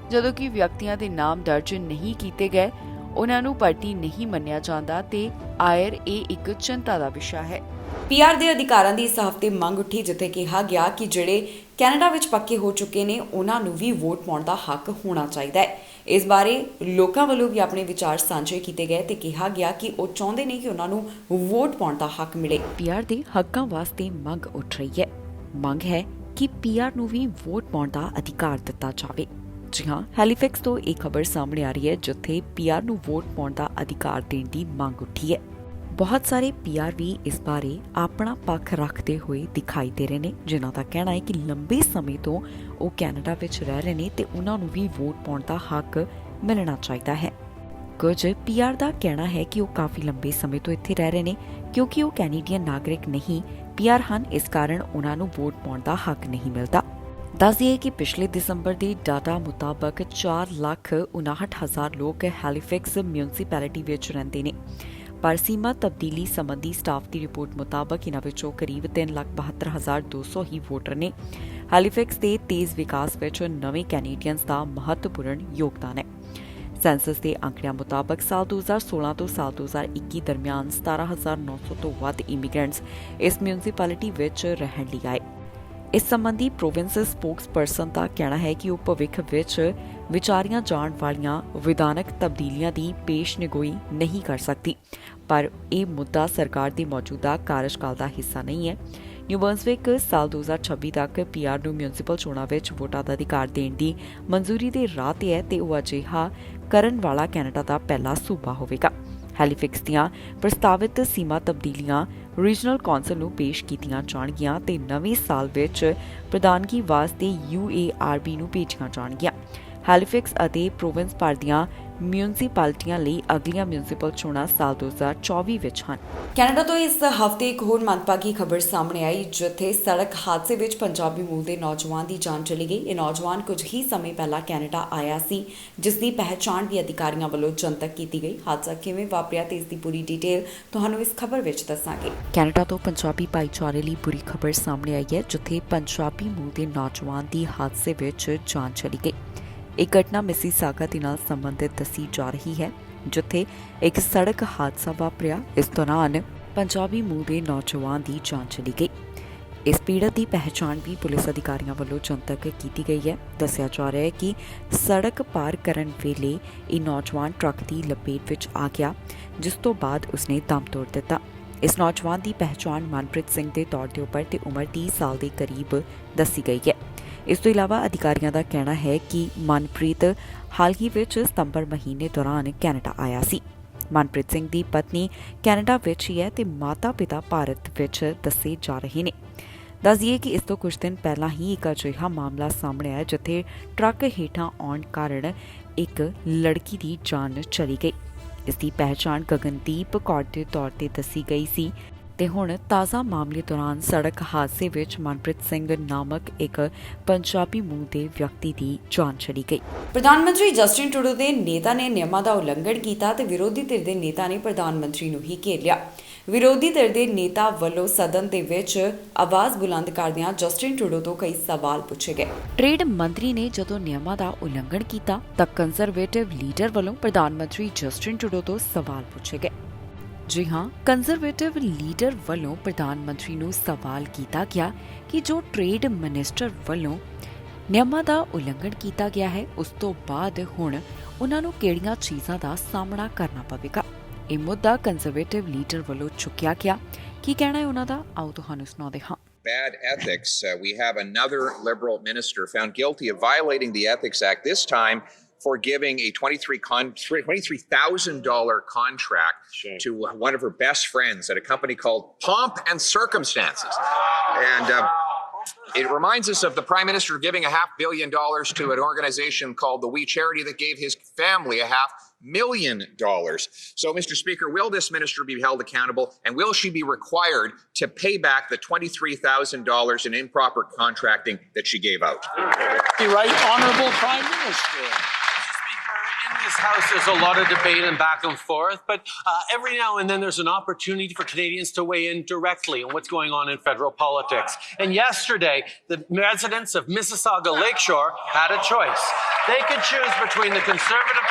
ਜਦੋਂ ਕਿ ਵਿਅਕਤੀਆਂ ਦੇ ਨਾਮ ਦਰਜ ਨਹੀਂ ਕੀਤੇ ਗਏ, ਉਹਨਾਂ ਨੂੰ ਭਰਤੀ ਨਹੀਂ ਮੰਨਿਆ ਜਾਂਦਾ ਤੇ ਆਇਰ ਇਹ ਇੱਕ ਚਿੰਤਾ ਦਾ ਵਿਸ਼ਾ ਹੈ। ਪੀਆਰ ਦੇ ਅਧਿਕਾਰਾਂ ਦੀ ਇਸ ਹਫ਼ਤੇ ਮੰਗ ਉੱਠੀ, ਜਿੱਥੇ ਕਿਹਾ ਗਿਆ ਕਿ ਜਿਹੜੇ ਕੈਨੇਡਾ ਵਿੱਚ ਪੱਕੇ ਹੋ ਚੁੱਕੇ ਨੇ ਉਹਨਾਂ ਨੂੰ ਵੀ ਵੋਟ ਪਾਉਣ ਦਾ ਹੱਕ ਹੋਣਾ ਚਾਹੀਦਾ ਹੈ। ਇਸ ਬਾਰੇ ਲੋਕਾਂ ਵੱਲੋਂ ਵੀ ਆਪਣੇ ਵਿਚਾਰ ਸਾਂਝੇ ਕੀਤੇ ਗਏ ਤੇ ਕਿਹਾ ਗਿਆ ਕਿ ਉਹ ਚਾਹੁੰਦੇ ਨੇ ਕਿ ਉਹਨਾਂ ਨੂੰ ਵੋਟ ਪਾਉਣ ਦਾ ਹੱਕ ਮਿਲੇ। ਪੀਆਰ ਦੇ ਹੱਕਾਂ ਵਾਸਤੇ ਮੰਗ ਉੱਠ ਰਹੀ ਹੈ। ਮੰਗ ਹੈ ਕਿ ਪੀਆਰ ਨੂੰ ਵੀ ਵੋਟ ਪਾਉਣ ਦਾ ਅਧਿਕਾਰ ਦਿੱਤਾ ਜਾਵੇ। ਜੀ ਹਾਂ, ਹੈਲੀਫੈਕਸ ਤੋਂ ਇਹ ਖਬਰ ਸਾਹਮਣੇ ਆ ਰਹੀ ਹੈ, ਜਿੱਥੇ ਪੀਆਰ ਨੂੰ ਵੋਟ ਪਾਉਣ ਦਾ ਅਧਿਕਾਰ ਦੇਣ ਦੀ ਮੰਗ ਉੱਠੀ ਹੈ। ਬਹੁਤ ਸਾਰੇ ਪੀਆਰ ਵੀ ਇਸ ਬਾਰੇ ਆਪਣਾ ਪੱਖ ਰੱਖਦੇ ਹੋਏ ਦਿਖਾਈ ਦੇ ਰਹੇ ਨੇ, ਜਿਨ੍ਹਾਂ ਦਾ ਕਹਿਣਾ ਹੈ ਕਿ ਲੰਬੇ ਸਮੇਂ ਤੋਂ ਉਹ ਕੈਨੇਡਾ ਵਿੱਚ ਰਹਿ ਰਹੇ ਨੇ ਤੇ ਉਹਨਾਂ ਨੂੰ ਵੀ ਵੋਟ ਪਾਉਣ ਦਾ ਹੱਕ ਮਿਲਣਾ ਚਾਹੀਦਾ ਹੈ। ਕੁਝ ਪੀਆਰ ਦਾ ਕਹਿਣਾ ਹੈ ਕਿ ਉਹ ਕਾਫੀ ਲੰਬੇ ਸਮੇਂ ਤੋਂ ਇੱਥੇ ਰਹਿ ਰਹੇ ਨੇ, ਕਿਉਂਕਿ ਉਹ ਕੈਨੇਡੀਅਨ ਨਾਗਰਿਕ ਨਹੀਂ ਪੀਆਰ ਹਨ, ਇਸ ਕਾਰਨ ਉਹਨਾਂ ਨੂੰ ਵੋਟ ਪਾਉਣ ਦਾ ਹੱਕ ਨਹੀਂ ਮਿਲਦਾ। ਦੱਸ ਦਈਏ ਕਿ ਪਿਛਲੇ ਦਸੰਬਰ ਦੇ ਡਾਟਾ ਮੁਤਾਬਕ 4,59,000 ਲੋਕ ਹੈਲੀਫੈਕਸ ਮਿਊਨਿਸਪੈਲਿਟੀ ਵਿੱਚ ਰਹਿੰਦੇ ਨੇ, ਪਰ ਸੀਮਾ ਤਬਦੀਲੀ ਸੰਬੰਧੀ ਸਟਾਫ ਦੀ ਰਿਪੋਰਟ ਮੁਤਾਬਕ ਇਹਨਾਂ ਵਿੱਚੋਂ ਕਰੀਬ 3,72,200 ਹੀ ਵੋਟਰ ਨੇ। ਹੈਲੀਫੈਕਸ ਦੇ ਤੇਜ਼ ਵਿਕਾਸ ਵਿੱਚ ਨਵੇਂ ਕੈਨੇਡੀਅਨਸ ਦਾ ਮਹੱਤਵਪੂਰਨ ਯੋਗਦਾਨ ਹੈ। ਸੈਂਸਸ ਦੇ ਅੰਕੜਿਆਂ ਮੁਤਾਬਕ ਸਾਲ 2016 ਤੋਂ ਸਾਲ 2021 ਦਰਮਿਆਨ 17,900 ਤੋਂ ਵੱਧ ਇਮੀਗ੍ਰੈਂਟਸ ਇਸ ਮਿਊਨਿਸਪੈਲਿਟੀ ਵਿੱਚ ਰਹਿਣ ਲਈ ਆਏ। ਇਸ ਸੰਬੰਧੀ ਪ੍ਰੋਵਿੰਸ ਸਪੋਕਸਪਰਸਨ ਦਾ ਕਹਿਣਾ ਹੈ ਕਿ ਉਹ ਭਵਿੱਖ ਵਿੱਚ ਵਿਚਾਰੀਆਂ ਜਾਣ ਵਾਲੀਆਂ ਵਿਧਾਨਕ ਤਬਦੀਲੀਆਂ ਦੀ ਪੇਸ਼ਨਗੋਈ ਨਹੀਂ ਕਰ ਸਕਦੀ, ਪਰ ਇਹ ਮੁੱਦਾ ਸਰਕਾਰ ਦੀ ਮੌਜੂਦਾ ਕਾਰਜਕਾਲ ਦਾ ਹਿੱਸਾ ਨਹੀਂ ਹੈ। ਨਿਊ ਬਰੰਸਵਿਕ ਸਾਲ 2026 ਤੱਕ ਪੀਆਰ ਨੂੰ ਮਿਊਨਿਸਪਲ ਚੋਣਾਂ ਵਿੱਚ ਵੋਟਾਂ ਦਾ ਅਧਿਕਾਰ ਦੇਣ ਦੀ ਮਨਜ਼ੂਰੀ ਦੇ ਰਾਹ ਤੇ ਹੈ ਤੇ ਉਹ ਅਜਿਹਾ ਕਰਨ ਵਾਲਾ ਕੈਨੇਡਾ ਦਾ ਪਹਿਲਾ ਸੂਬਾ ਹੋਵੇਗਾ। ਹੈਲੀਫੈਕਸ ਦੀਆਂ ਪ੍ਰਸਤਾਵਿਤ ਸੀਮਾ ਤਬਦੀਲੀਆਂ ਰੀਜਨਲ ਕੌਂਸਲ ਨੂੰ ਪੇਸ਼ ਕੀਤੀਆਂ ਜਾਣਗੀਆਂ ਤੇ ਨਵੇਂ ਸਾਲ ਵਿੱਚ ਪ੍ਰਧਾਨਗੀ ਵਾਸਤੇ UARB ਨੂੰ ਭੇਜੀਆਂ ਜਾਣਗੀਆਂ। ਹੈਲੀਫੈਕਸ ਅਤੇ ਪ੍ਰੋਵਿੰਸ ਭਰ ਦੀਆਂ ਮਿਊਨਿਸਪੈਲਿਟੀਆਂ ਲਈ ਅਗਲੀਆਂ ਮਿਊਨਿਸਪਲ ਚੋਣਾਂ ਸਾਲ 2024 ਵਿੱਚ ਹਨ। ਕੈਨੇਡਾ ਤੋਂ ਇਸ ਹਫ਼ਤੇ ਇੱਕ ਹੋਰ ਮੰਦਭਾਗੀ ਖਬਰ ਸਾਹਮਣੇ ਆਈ, ਜਿੱਥੇ ਸੜਕ ਹਾਦਸੇ ਵਿੱਚ ਪੰਜਾਬੀ ਮੂਲ ਦੇ ਨੌਜਵਾਨ ਦੀ ਜਾਨ ਚਲੀ ਗਈ। ਇਹ ਨੌਜਵਾਨ ਕੁਝ ਹੀ ਸਮੇਂ ਪਹਿਲਾਂ ਕੈਨੇਡਾ ਆਇਆ ਸੀ, ਜਿਸ ਦੀ ਪਹਿਚਾਣ ਵੀ ਅਧਿਕਾਰੀਆਂ ਵੱਲੋਂ ਜਨਤਕ ਕੀਤੀ ਗਈ। ਹਾਦਸਾ ਕਿਵੇਂ ਵਾਪਰਿਆ ਤੇ ਇਸ ਦੀ ਪੂਰੀ ਡਿਟੇਲ ਤੁਹਾਨੂੰ ਇਸ ਖਬਰ ਵਿੱਚ ਦੱਸਾਂਗੇ। ਕੈਨੇਡਾ ਤੋਂ ਪੰਜਾਬੀ ਭਾਈਚਾਰੇ ਲਈ ਬੁਰੀ ਖਬਰ ਸਾਹਮਣੇ ਆਈ ਹੈ, ਜਿੱਥੇ ਪੰਜਾਬੀ ਮੂਲ ਦੇ ਨੌਜਵਾਨ ਦੀ ਹਾਦਸੇ ਵਿੱਚ ਜਾਨ ਚਲੀ ਗਈ। ਇਹ ਘਟਨਾ ਮਿਸੀਸਾਗਾ ਦੇ ਨਾਲ ਸੰਬੰਧਿਤ ਦੱਸੀ ਜਾ ਰਹੀ ਹੈ, ਜਿੱਥੇ ਇੱਕ ਸੜਕ ਹਾਦਸਾ ਵਾਪਰਿਆ। ਇਸ ਦੌਰਾਨ ਪੰਜਾਬੀ ਮੂੰਹ ਦੇ ਨੌਜਵਾਨ ਦੀ ਜਾਨ ਚਲੀ ਗਈ। ਇਸ ਪੀੜਤ ਦੀ ਪਹਿਚਾਣ ਵੀ ਪੁਲਿਸ ਅਧਿਕਾਰੀਆਂ ਵੱਲੋਂ ਜਨਤਕ ਕੀਤੀ ਗਈ ਹੈ। ਦੱਸਿਆ ਜਾ ਰਿਹਾ ਹੈ ਕਿ ਸੜਕ ਪਾਰ ਕਰਨ ਵੇਲੇ ਇਹ ਨੌਜਵਾਨ ਟਰੱਕ ਦੀ ਲਪੇਟ ਵਿੱਚ ਆ ਗਿਆ, ਜਿਸ ਤੋਂ ਬਾਅਦ ਉਸਨੇ ਦਮ ਤੋੜ ਦਿੱਤਾ। ਇਸ ਨੌਜਵਾਨ ਦੀ ਪਹਿਚਾਣ ਮਨਪ੍ਰੀਤ ਸਿੰਘ ਦੇ ਤੌਰ ਦੇ ਉੱਪਰ ਤੇ ਉਮਰ 30 ਸਾਲ ਦੇ ਕਰੀਬ ਦੱਸੀ ਗਈ ਹੈ। ਇਸ ਤੋਂ ਇਲਾਵਾ ਅਧਿਕਾਰੀਆਂ ਦਾ ਕਹਿਣਾ ਹੈ ਕਿ ਮਨਪ੍ਰੀਤ ਹਾਲ ਹੀ ਵਿੱਚ ਸਤੰਬਰ ਮਹੀਨੇ ਦੌਰਾਨ ਕੈਨੇਡਾ ਆਇਆ ਸੀ। ਮਨਪ੍ਰੀਤ ਸਿੰਘ ਦੀ ਪਤਨੀ ਕੈਨੇਡਾ ਵਿੱਚ ਹੀ ਹੈ ਤੇ ਮਾਤਾ-ਪਿਤਾ ਭਾਰਤ ਵਿੱਚ ਦੱਸੇ ਜਾ ਰਹੇ ਨੇ। ਦੱਸ ਦਈਏ ਕਿ ਇਸ ਤੋਂ ਕੁਝ ਦਿਨ ਪਹਿਲਾਂ ਹੀ ਇੱਕ ਅਜਿਹਾ ਮਾਮਲਾ ਸਾਹਮਣੇ ਆਇਆ ਜਿੱਥੇ ਟਰੱਕ ਹੇਠਾਂ ਆਉਣ ਕਾਰਨ ਇੱਕ ਲੜਕੀ ਦੀ ਜਾਨ ਚਲੀ ਗਈ। ਇਸ ਦੀ ਪਹਿਚਾਣ ਗਗਨਦੀਪ ਕੌਰ ਦੇ ਤੌਰ ਤੇ ਦੱਸੀ ਗਈ ਸੀ ਤੇ ਹੁਣ ਤਾਜ਼ਾ ਮਾਮਲੇ ਦੌਰਾਨ ਸੜਕ ਹਾਦਸੇ ਵਿੱਚ ਮਨਪ੍ਰੀਤ ਸਿੰਘ ਨਾਮਕ ਇੱਕ ਪੰਜਾਬੀ ਮੂੰਹ ਦੇ ਵਿਅਕਤੀ ਦੀ ਜਾਨ ਚਲੀ ਗਈ। ਪ੍ਰਧਾਨ ਮੰਤਰੀ ਜਸਟਿਨ ਟਰੂਡੋ ਦੇ ਨੇਤਾ ਨੇ ਨਿਯਮਾਂ ਦਾ ਉਲੰਘਣ ਕੀਤਾ ਤੇ ਵਿਰੋਧੀ ਧਿਰ ਦੇ ਨੇਤਾ ਨੇ ਪ੍ਰਧਾਨ ਮੰਤਰੀ ਨੂੰ ਹੀ ਘੇਰ ਲਿਆ। ਵਿਰੋਧੀ ਧਿਰ ਦੇ ਨੇਤਾ ਵੱਲੋਂ ਸਦਨ ਦੇ ਵਿੱਚ ਆਵਾਜ਼ ਬੁਲੰਦ ਕਰਦਿਆਂ ਜਸਟਿਨ ਟਰੂਡੋ ਤੋਂ ਕਈ ਸਵਾਲ ਪੁੱਛੇ ਗਏ। ਟ੍ਰੇਡ ਮੰਤਰੀ ਨੇ ਜਦੋਂ ਨਿਯਮਾਂ ਦਾ ਉਲੰਘਣ ਕੀਤਾ ਤਾਂ ਕੰਜ਼ਰਵੇਟਿਵ ਲੀਡਰ ਵੱਲੋਂ ਪ੍ਰਧਾਨ ਮੰਤਰੀ ਜਸਟਿਨ ਟਰੂਡੋ ਤੋਂ ਸਵਾਲ ਪੁੱਛੇ ਗਏ। ਜੀ ਹਾਂ, ਕੰਜ਼ਰਵੇਟਿਵ ਲੀਡਰ ਵੱਲੋਂ ਪ੍ਰਧਾਨ ਮੰਤਰੀ ਨੂੰ ਸਵਾਲ ਕੀਤਾ ਗਿਆ ਕਿ ਜੋ ਟ੍ਰੇਡ ਮਿਨਿਸਟਰ ਵੱਲੋਂ ਨਿਯਮਾਂ ਦਾ ਉਲੰਘਣ ਕੀਤਾ ਗਿਆ ਹੈ, ਉਸ ਤੋਂ ਬਾਅਦ ਹੁਣ ਉਹਨਾਂ ਨੂੰ ਕਿਹੜੀਆਂ ਚੀਜ਼ਾਂ ਦਾ ਸਾਹਮਣਾ ਕਰਨਾ ਪਵੇਗਾ। ਇਹ ਮੁੱਦਾ ਕੰਜ਼ਰਵੇਟਿਵ ਲੀਡਰ ਵੱਲੋਂ ਚੁੱਕਿਆ ਗਿਆ। ਕੀ ਕਹਿਣਾ ਹੈ ਉਹਨਾਂ ਦਾ, ਆਓ ਤੁਹਾਨੂੰ ਸੁਣਾਉਂਦੇ ਹਾਂ। Bad ethics. We have another Liberal minister found guilty of violating the Ethics Act, this time for giving a $23,000 contract to one of her best friends at a company called Pomp and Circumstances. And it reminds us of the Prime Minister giving $500 million to an organization called the We Charity that gave his family $500,000. So, Mr. Speaker, will this minister be held accountable, and will she be required to pay back the $23,000 in improper contracting that she gave out? Right, Honourable Prime Minister. In this House, there's a lot of debate and back and forth, but every now and then there's an opportunity for Canadians to weigh in directly on what's going on in federal politics. And yesterday, the residents of Mississauga Lakeshore had a choice. They could choose between the Conservative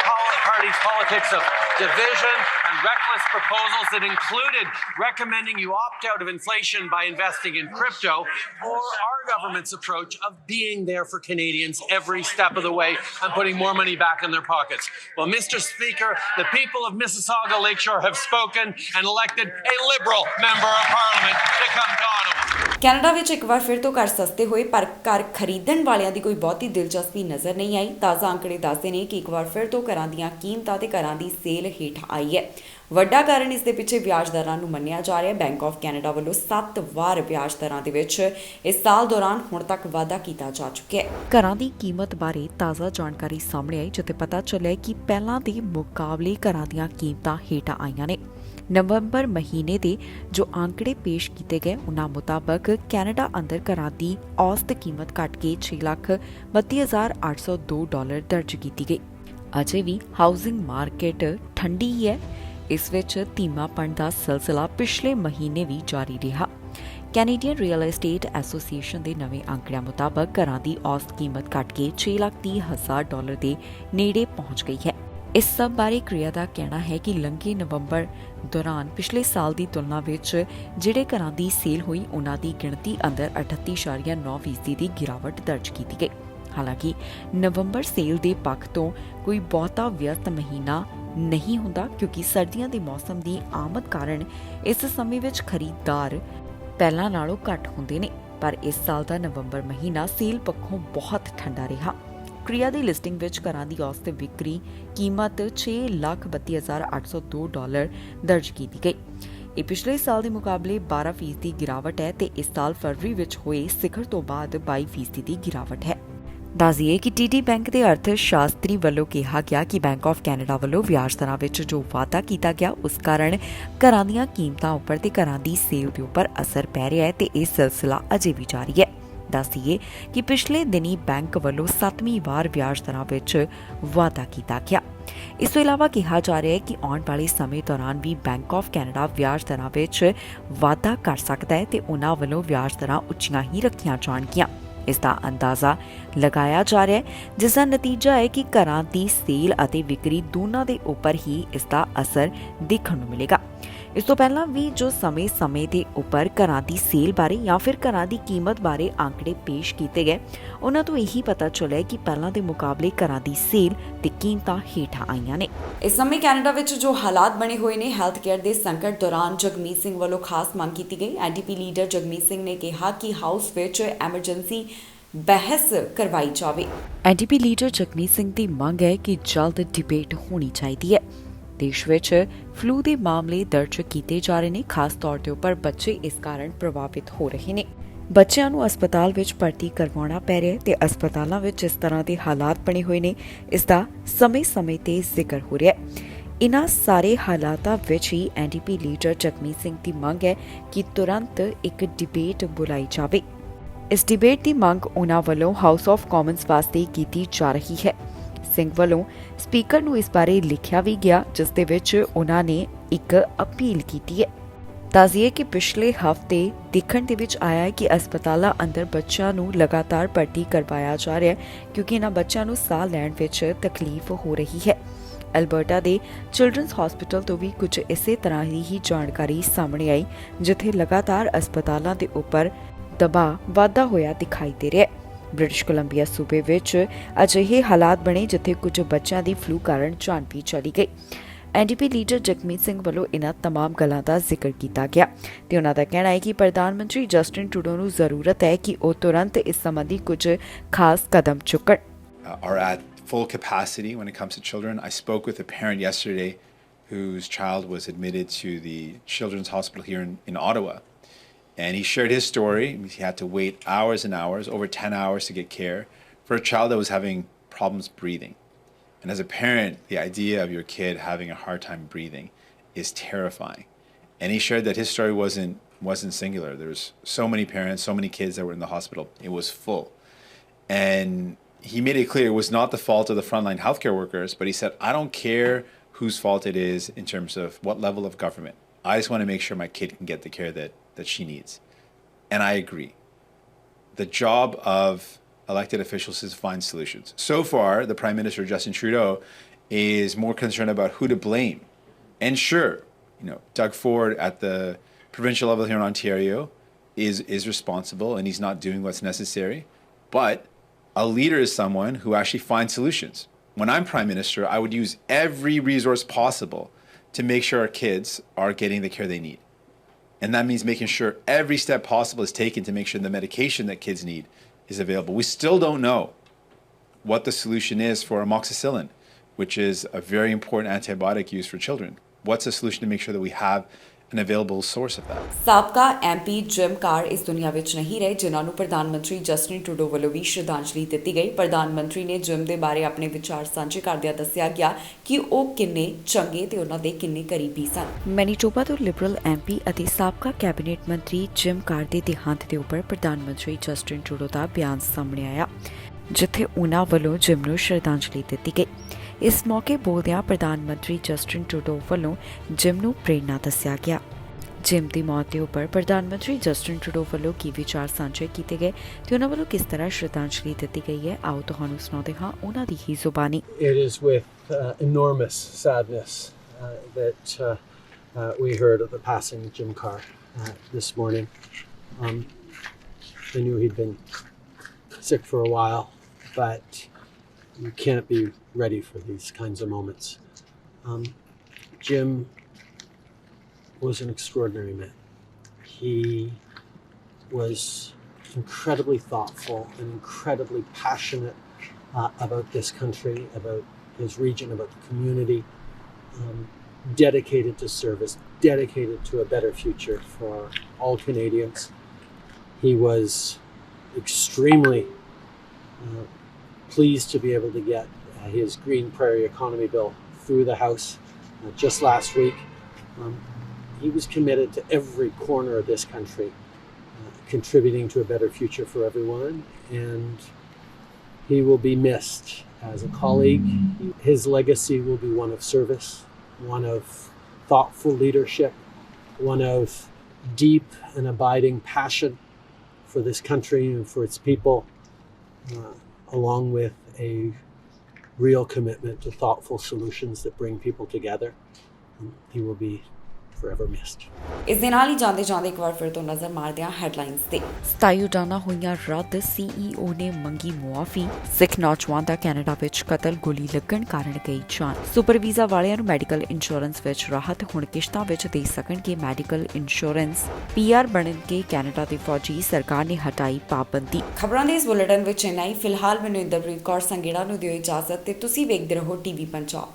Party's politics of division and reckless proposals that included recommending you opt out of inflation by investing in crypto, or our government's approach of being there for Canadians every step of the way and putting more money back in their pockets. Well, Mr. Speaker, the people of Mississauga Lakeshore have spoken and elected a Liberal member of Parliament to come to Ottawa. Canada ਵਿੱਚ ਇੱਕ ਵਾਰ ਫਿਰ ਤੋਂ ਘਰ ਸਸਤੇ ਹੋਏ, ਪਰ ਘਰ ਖਰੀਦਣ ਵਾਲਿਆਂ ਦੀ ਕੋਈ ਬਹੁਤੀ ਦਿਲਚਸਪੀ ਨਜ਼ਰ ਨਹੀਂ ਆਈ। ਤਾਜ਼ਾ ਅੰਕੜੇ ਦੱਸਦੇ ਨੇ ਕਿ ਇੱਕ ਵਾਰ ਫਿਰ ਤੋਂ ਘਰਾਂ ਦੀਆਂ ਕੀਮਤਾਂ ਤੇ ਘਰਾਂ ਦੀ ਸੇਲ ਹੇਠ ਆਈ ਹੈ। ਵੱਡਾ ਕਾਰਨ ਇਸ ਦੇ ਪਿੱਛੇ ਵਿਆਜ ਦਰਾਂ ਨੂੰ ਮੰਨਿਆ ਜਾ ਰਿਹਾ ਹੈ। ਬੈਂਕ ਆਫ ਕੈਨੇਡਾ ਵੱਲੋਂ 7 ਵਾਰ ਵਿਆਜ ਦਰਾਂ ਦੇ ਵਿੱਚ ਇਸ ਸਾਲ ਦੌਰਾਨ ਹੁਣ ਤੱਕ ਵਾਧਾ ਕੀਤਾ ਜਾ ਚੁੱਕਿਆ ਹੈ। ਘਰਾਂ ਦੀ ਕੀਮਤ ਬਾਰੇ ਤਾਜ਼ਾ ਜਾਣਕਾਰੀ ਸਾਹਮਣੇ ਆਈ, ਜਿੱਥੇ ਪਤਾ ਚੱਲਿਆ ਕਿ ਪਹਿਲਾਂ ਦੇ ਮੁਕਾਬਲੇ ਘਰਾਂ ਦੀਆਂ ਕੀਮਤਾਂ ਹੇਠਾਂ ਆਈਆਂ ਨੇ। ਨਵੰਬਰ ਮਹੀਨੇ ਦੇ ਜੋ ਅੰਕੜੇ ਪੇਸ਼ ਕੀਤੇ ਗਏ, ਉਹਨਾਂ ਮੁਤਾਬਕ ਕੈਨੇਡਾ ਅੰਦਰ ਘਰਾਂ ਦੀ ਔਸਤ ਕੀਮਤ ਘਟ ਕੇ $6,32,802 ਦਰਜ ਕੀਤੀ ਗਈ। ਅਜੇ ਵੀ ਹਾਊਸਿੰਗ ਮਾਰਕੀਟ ਠੰਡੀ ਹੀ ਹੈ। ਇਸ ਵਿੱਚ ਧੀਮਾਪਣ ਦਾ ਸਿਲਸਿਲਾ ਪਿਛਲੇ ਮਹੀਨੇ ਵੀ ਜਾਰੀ ਰਿਹਾ। ਕੈਨੇਡੀਅਨ ਰੀਅਲ ਏਸਟੇਟ ਐਸੋਸੀਏਸ਼ਨ ਦੇ ਨਵੇਂ ਅੰਕੜਿਆਂ ਮੁਤਾਬਕ ਘਰਾਂ ਦੀ ਔਸਤ ਕੀਮਤ ਘਟ ਕੇ $6,30,000 ਦੇ ਨੇੜੇ ਪਹੁੰਚ ਗਈ ਹੈ। ਇਸ ਸਭ ਬਾਰੇ ਕ੍ਰਿਆ ਦਾ ਕਹਿਣਾ ਹੈ ਕਿ ਲੰਘੇ ਨਵੰਬਰ ਦੌਰਾਨ ਪਿਛਲੇ ਸਾਲ ਦੀ ਤੁਲਨਾ ਵਿੱਚ ਜਿਹੜੇ ਘਰਾਂ ਦੀ ਸੇਲ ਹੋਈ, ਉਹਨਾਂ ਦੀ ਗਿਣਤੀ ਅੰਦਰ 38.9% ਦੀ ਗਿਰਾਵਟ ਦਰਜ ਕੀਤੀ ਗਈ। ਹਾਲਾਂਕਿ ਨਵੰਬਰ ਸੇਲ ਦੇ ਪੱਖ ਤੋਂ ਕੋਈ ਬਹੁਤਾ ਵਿਅਸਤ ਮਹੀਨਾ ਨਹੀਂ ਹੁੰਦਾ, ਕਿਉਂਕਿ ਸਰਦੀਆਂ ਦੇ ਮੌਸਮ ਦੀ ਆਮਦ ਕਾਰਨ ਇਸ ਸਮੇਂ ਵਿੱਚ ਖਰੀਦਦਾਰ ਪਹਿਲਾਂ ਨਾਲੋਂ ਘੱਟ ਹੁੰਦੇ ਨੇ। ਪਰ ਇਸ ਸਾਲ ਦਾ ਨਵੰਬਰ ਮਹੀਨਾ ਸੇਲ ਪੱਖੋਂ ਬਹੁਤ ਠੰਡਾ ਰਿਹਾ। ਕ੍ਰਿਆ ਦੀ ਲਿਸਟਿੰਗ ਵਿੱਚ ਘਰਾਂ ਦੀ ਔਸਤ ਵਿਕਰੀ ਕੀਮਤ $6,32,802 ਦਰਜ ਕੀਤੀ ਗਈ। ਇਹ ਪਿਛਲੇ ਸਾਲ ਦੇ ਮੁਕਾਬਲੇ 12% ਦੀ ਗਿਰਾਵਟ ਹੈ ਤੇ ਇਸ ਸਾਲ ਫਰਵਰੀ ਵਿੱਚ ਹੋਏ ਸਿਖਰ ਤੋਂ ਬਾਅਦ 22% ਦੀ ਗਿਰਾਵਟ ਹੈ। ਦੱਸੀਏ ਕਿ TD ਬੈਂਕ ਦੇ ਅਰਥ ਸ਼ਾਸਤਰੀ ਵੱਲੋਂ ਕਿਹਾ ਗਿਆ ਕਿ ਬੈਂਕ ਆਫ ਕੈਨੇਡਾ ਵੱਲੋਂ ਵਿਆਜ ਦਰਾਂ ਵਿੱਚ ਜੋ ਵਾਧਾ ਕੀਤਾ ਗਿਆ, ਉਸ ਕਾਰਨ ਘਰਾਂ ਦੀਆਂ ਕੀਮਤਾਂ ਉੱਪਰ ਤੇ ਘਰਾਂ ਦੀ ਸੇਲ ਦੇ ਉੱਪਰ ਅਸਰ ਪੈ ਰਿਹਾ ਹੈ ਤੇ ਇਹ ਸਿਲਸਿਲਾ ਅਜੇ ਵੀ ਜਾਰੀ ਹੈ। ਦੱਸੀਏ ਕਿ ਪਿਛਲੇ ਦਿਨੀ ਬੈਂਕ ਵੱਲੋਂ 7ਵੀਂ ਵਾਰ ਵਿਆਜ ਦਰਾਂ ਵਿੱਚ ਵਾਧਾ ਕੀਤਾ ਗਿਆ। ਇਸ ਤੋਂ ਇਲਾਵਾ ਕਿਹਾ ਜਾ ਰਿਹਾ ਹੈ ਕਿ ਆਉਣ ਵਾਲੇ ਸਮੇਂ ਦੌਰਾਨ ਵੀ ਬੈਂਕ ਆਫ ਕੈਨੇਡਾ ਵਿਆਜ ਦਰਾਂ ਵਿੱਚ ਵਾਧਾ ਕਰ ਸਕਦਾ ਹੈ ਤੇ ਉਹਨਾਂ ਵੱਲੋਂ ਵਿਆਜ ਦਰਾਂ ਉੱਚੀਆਂ ਹੀ ਰੱਖੀਆਂ ਜਾਣਗੀਆਂ। ਇਸ ਦਾ ਅੰਦਾਜ਼ਾ ਲਗਾਇਆ ਜਾ ਰਿਹਾ ਹੈ, ਜਿਸ ਦਾ ਨਤੀਜਾ ਹੈ ਕਿ ਘਰਾਂ ਦੀ ਸੇਲ ਅਤੇ ਵਿਕਰੀ ਦੋਨਾਂ ਦੇ ਉੱਪਰ ਹੀ ਇਸ ਦਾ ਅਸਰ ਦੇਖਣ ਨੂੰ ਮਿਲੇਗਾ। ਇਸ ਤੋਂ ਪਹਿਲਾਂ ਵੀ ਜੋ ਸਮੇਂ-ਸਮੇਂ ਦੇ ਉੱਪਰ ਘਰਾਂ ਦੀ ਸੇਲ ਬਾਰੇ ਜਾਂ ਫਿਰ ਘਰਾਂ ਦੀ ਕੀਮਤ ਬਾਰੇ ਆંકੜੇ ਪੇਸ਼ ਕੀਤੇ ਗਏ, ਉਹਨਾਂ ਤੋਂ ਇਹੀ ਪਤਾ ਚੱਲਿਆ ਕਿ ਪਹਿਲਾਂ ਦੇ ਮੁਕਾਬਲੇ ਘਰਾਂ ਦੀ ਸੇਲ ਤੇ ਕੀਮਤਾਂ ਹੇਠਾਂ ਆਈਆਂ ਨੇ। ਇਸ ਸਮੇਂ ਕੈਨੇਡਾ ਵਿੱਚ ਜੋ ਹਾਲਾਤ ਬਣੇ ਹੋਏ ਨੇ, ਹੈਲਥ ਕੇਅਰ ਦੇ ਸੰਕਟ ਦੌਰਾਨ ਜਗਮੀਤ ਸਿੰਘ ਵੱਲੋਂ ਖਾਸ ਮੰਗ ਕੀਤੀ ਗਈ। ਐਨਡੀਪੀ ਲੀਡਰ ਜਗਮੀਤ ਸਿੰਘ ਨੇ ਕਿਹਾ ਕਿ ਹਾਊਸ ਵਿੱਚ ਐਮਰਜੈਂਸੀ ਬਹਿਸ ਕਰਵਾਈ ਜਾਵੇ। ਐਨਡੀਪੀ ਲੀਡਰ ਜਗਮੀਤ ਸਿੰਘ ਦੀ ਮੰਗ ਹੈ ਕਿ ਜਲਦ ਡਿਬੇਟ ਹੋਣੀ ਚਾਹੀਦੀ ਹੈ। ਦੇਸ਼ ਵਿੱਚ ਫਲੂ ਦੇ ਮਾਮਲੇ ਦਰਜ ਕੀਤੇ ਜਾ ਰਹੇ ਨੇ, ਖਾਸ ਤੌਰ ਤੇ ਉੱਪਰ ਬੱਚੇ ਇਸ ਕਾਰਨ ਪ੍ਰਭਾਵਿਤ ਹੋ ਰਹੇ ਨੇ। ਬੱਚਿਆਂ ਨੂੰ ਹਸਪਤਾਲ ਵਿੱਚ ਭਰਤੀ ਕਰਵਾਉਣਾ ਪੈ ਰਿਹਾ ਤੇ ਹਸਪਤਾਲਾਂ ਵਿੱਚ ਇਸ ਤਰ੍ਹਾਂ ਦੇ ਹਾਲਾਤ ਬਣੇ ਹੋਏ ਨੇ, ਇਸ ਦਾ ਸਮੇਂ-ਸਮੇਂ ਤੇ ਜ਼ਿਕਰ ਹੋ ਰਿਹਾ ਹੈ। ਇਨ੍ਹਾਂ ਸਾਰੇ ਹਾਲਾਤਾਂ ਵਿੱਚ ਹੀ ਐਨਡੀਪੀ ਲੀਡਰ ਜਗਮੀਤ ਸਿੰਘ ਦੀ ਮੰਗ ਹੈ ਕਿ ਤੁਰੰਤ ਇੱਕ ਡਿਬੇਟ ਬੁਲਾਈ ਜਾਵੇ। ਇਸ ਡਿਬੇਟ ਦੀ ਮੰਗ ਉਨ੍ਹਾਂ ਵੱਲੋਂ ਹਾਊਸ ਆਫ ਕਾਮਨਸ ਵਾਸਤੇ ਕੀਤੀ ਜਾ ਰਹੀ ਹੈ। ਸਿੰਘ ਵੱਲੋਂ ਸਪੀਕਰ ਨੂੰ ਇਸ ਬਾਰੇ ਲਿਖਿਆ ਵੀ ਗਿਆ, ਜਿਸ ਦੇ ਵਿੱਚ ਉਨ੍ਹਾਂ ਨੇ ਇੱਕ ਅਪੀਲ ਕੀਤੀ ਹੈ। ਦੱਸੀਏ ਕਿ ਪਿਛਲੇ ਹਫ਼ਤੇ ਦੇਖਣ ਦੇ ਵਿੱਚ ਆਇਆ ਹੈ ਕਿ ਹਸਪਤਾਲਾਂ ਅੰਦਰ ਬੱਚਿਆਂ ਨੂੰ ਲਗਾਤਾਰ ਭਰਤੀ ਕਰਵਾਇਆ ਜਾ ਰਿਹਾ ਹੈ ਕਿਉਂਕਿ ਇਹਨਾਂ ਬੱਚਿਆਂ ਨੂੰ ਸਾਹ ਲੈਣ ਵਿੱਚ ਤਕਲੀਫ ਹੋ ਰਹੀ ਹੈ। ਐਲਬਰਟਾ ਦੇ ਚਿਲਡਰਨਸ ਹਸਪੀਟਲ ਤੋਂ ਵੀ ਕੁਝ ਇਸੇ ਤਰ੍ਹਾਂ ਦੀ ਹੀ ਜਾਣਕਾਰੀ ਸਾਹਮਣੇ ਆਈ, ਜਿੱਥੇ ਲਗਾਤਾਰ ਹਸਪਤਾਲਾਂ ਦੇ ਉੱਪਰ ਦਬਾਅ ਵਾਧਾ ਹੋਇਆ ਦਿਖਾਈ ਦੇ ਰਿਹਾ ਹੈ। ਬ੍ਰਿਟਿਸ਼ ਕੋਲੰਬੀਆ ਸੂਬੇ ਵਿੱਚ ਅਜਿਹੇ ਹਾਲਾਤ ਬਣੇ ਜਿੱਥੇ ਕੁਝ ਬੱਚਿਆਂ ਦੀ ਫਲੂ ਕਾਰਨ ਜਾਨ ਵੀ ਚਲੀ ਗਈ। ਐਨਡੀਪੀ ਲੀਡਰ ਜਗਮੀਤ ਸਿੰਘ ਵੱਲੋਂ ਇਨ੍ਹਾਂ ਤਮਾਮ ਗੱਲਾਂ ਦਾ ਜ਼ਿਕਰ ਕੀਤਾ ਗਿਆ ਤੇ ਉਹਨਾਂ ਦਾ ਕਹਿਣਾ ਹੈ ਕਿ ਪ੍ਰਧਾਨ ਮੰਤਰੀ ਜਸਟਿਨ ਟਰੂਡੋ ਨੂੰ ਜ਼ਰੂਰਤ ਹੈ ਕਿ ਉਹ ਤੁਰੰਤ ਇਸ ਸੰਬੰਧੀ ਕੁਝ ਖਾਸ ਕਦਮ ਚੁੱਕਣ। Are at full capacity when it comes to children. I spoke with a parent yesterday whose child was admitted to the Children's Hospital here in Ottawa. And he shared his story. He had to wait hours and hours, over 10 hours to get care for a child that was having problems breathing. And as a parent, the idea of your kid having a hard time breathing is terrifying. And he shared that his story wasn't singular. There was so many parents, so many kids that were in the hospital. It was full. And he made it clear it was not the fault of the frontline healthcare workers, but he said, I don't care whose fault it is in terms of what level of government. I just want to make sure my kid can get the care that she needs. And I agree. The job of elected officials is to find solutions. So far, the Prime Minister, Justin Trudeau, is more concerned about who to blame. And sure, Doug Ford at the provincial level here in Ontario is responsible and he's not doing what's necessary. But a leader is someone who actually finds solutions. When I'm Prime Minister, I would use every resource possible to make sure our kids are getting the care they need. And that means making sure every step possible is taken to make sure the medication that kids need is available. We still don't know what the solution is for amoxicillin, which is a very important antibiotic used for children. What's the solution to make sure that we have an available source of that? ਸਾਬਕਾ MP gym ਕਾਰ ਇਸ ਦੁਨੀਆ ਵਿੱਚ ਨਹੀਂ ਰਹੇ, ਜਿਨ੍ਹਾਂ ਨੂੰ ਪ੍ਰਧਾਨ ਮੰਤਰੀ ਜਸਟਿਨ ਟਰੂਡੋ ਵੱਲੋਂ ਵੀ ਸ਼ਰਧਾਂਜਲੀ ਦਿੱਤੀ ਗਈ। ਪ੍ਰਧਾਨ ਮੰਤਰੀ ਨੇ ਜਿਮ ਦੇ ਬਾਰੇ ਆਪਣੇ ਵਿਚਾਰ ਸਾਂਝੇ ਕਰਦਿਆਂ ਦੱਸਿਆ ਗਿਆ ਕਿ ਉਹ ਕਿੰਨੇ ਚੰਗੇ ਤੇ ਉਹਨਾਂ ਦੇ ਕਿੰਨੇ ਕਰੀਬੀ ਸਨ। ਮੈਨੀਟੋਬਾ ਤੋਂ ਲਿਬਰਲ ਐਮਪੀ ਅਤੇ ਸਾਬਕਾ ਕੈਬਨਿਟ ਮੰਤਰੀ ਜਿਮ ਕਾਰ ਦੇ ਦੇਹਾਂਤ ਦੇ ਉੱਪਰ ਪ੍ਰਧਾਨ ਮੰਤਰੀ ਜਸਟਿਨ ਟਰੂਡੋ ਦਾ ਬਿਆਨ ਸਾਹਮਣੇ ਆਇਆ, ਜਿੱਥੇ ਉਹਨਾਂ ਵੱਲੋਂ ਜਿਮ ਨੂੰ ਸ਼ਰਧਾਂਜਲੀ ਦਿੱਤੀ ਗਈ। ਇਸ ਮੌਕੇ ਬੋਲਦਿਆਂ ਪ੍ਰਧਾਨ ਮੰਤਰੀ ਜਸਟਿਨ ਟਰੂਡੋ ਵੱਲੋਂ ਜਿਮ ਨੂੰ ਪ੍ਰੇਰਨਾ ਦੱਸਿਆ ਗਿਆ। ਜਿਮ ਦੀ ਮੌਤ ਦੇ ਉੱਪਰ ਪ੍ਰਧਾਨ ਮੰਤਰੀ ਜਸਟਿਨ ਟਰੂਡੋ ਵੱਲੋਂ ਕੀ ਵਿਚਾਰ ਸਾਂਝੇ ਕੀਤੇ ਗਏ ਤੇ ਉਹਨਾਂ ਵੱਲੋਂ ਕਿਸ ਤਰ੍ਹਾਂ ਸ਼ਰਧਾਂਜਲੀ ਦਿੱਤੀ ਗਈ ਹੈ, ਆਓ ਤੁਹਾਨੂੰ ਸੁਣਾਉਂਦੇ ਹਾਂ ਉਹਨਾਂ ਦੀ ਹੀ ਜ਼ੁਬਾਨੀ। It is with enormous sadness that we heard of the passing of Jim Carr this morning. I knew he'd been sick for a while, but you can't be ready for these kinds of moments. Jim was an extraordinary man. He was incredibly thoughtful and incredibly passionate about this country, about his region, about the community, dedicated to service, dedicated to a better future for all Canadians. He was extremely pleased to be able to get his Green Prairie Economy Bill through the House just last week. He was committed to every corner of this country, contributing to a better future for everyone, and he will be missed as a colleague. His legacy will be one of service, one of thoughtful leadership, one of deep and abiding passion for this country and for its people, along with a real commitment to thoughtful solutions that bring people together. He will be forever missed. ਇਸ ਦੇ ਨਾਲ ਹੀ ਜਾਂਦੇ ਇੱਕ ਵਾਰ ਫਿਰ ਤੋਂ ਨਜ਼ਰ ਮਾਰਦੇ ਹਾਂ ਹੈਡਲਾਈਨਸ ਤੇ। 27 ਉਡਾਨਾਂ ਹੋਈਆਂ ਰੱਦ, CEO ਨੇ ਮੰਗੀ ਮੁਆਫੀ। ਸਿੱਖ ਨੌਜਵਾਨ ਦਾ ਕੈਨੇਡਾ ਵਿੱਚ ਕਤਲ, ਗੋਲੀ ਲੱਗਣ ਕਾਰਨ ਗਈ ਜਾਨ। ਸੁਪਰ ਵੀਜ਼ਾ ਵਾਲਿਆਂ ਨੂੰ ਮੈਡੀਕਲ ਇੰਸ਼ੋਰੈਂਸ ਵਿੱਚ ਰਾਹਤ, ਹੁਣ ਕਿਸ਼ਤਾਂ ਵਿੱਚ ਦੇ ਸਕਣਗੇ ਮੈਡੀਕਲ ਇੰਸ਼ੋਰੈਂਸ। PR ਬਣਨਗੇ ਕੈਨੇਡਾ ਦੇ ਫੌਜੀ, ਸਰਕਾਰ ਨੇ ਹਟਾਈ ਪਾਬੰਦੀ। ਖਬਰਾਂ ਦੇ ਇਸ ਬੁਲੇਟਿਨ ਵਿੱਚ ਇੰਨਾ ਹੀ। ਫਿਲਹਾਲ ਮੈਨੂੰ ਇੰਦਰਪ੍ਰੀਤ ਕੌਰ ਸੰਗੇੜਾ ਨੂੰ ਦਿਓ ਇਜਾਜ਼ਤ ਤੇ ਤੁਸੀਂ ਵੇਖਦੇ ਰਹੋ TV ਪੰਜਾਬ।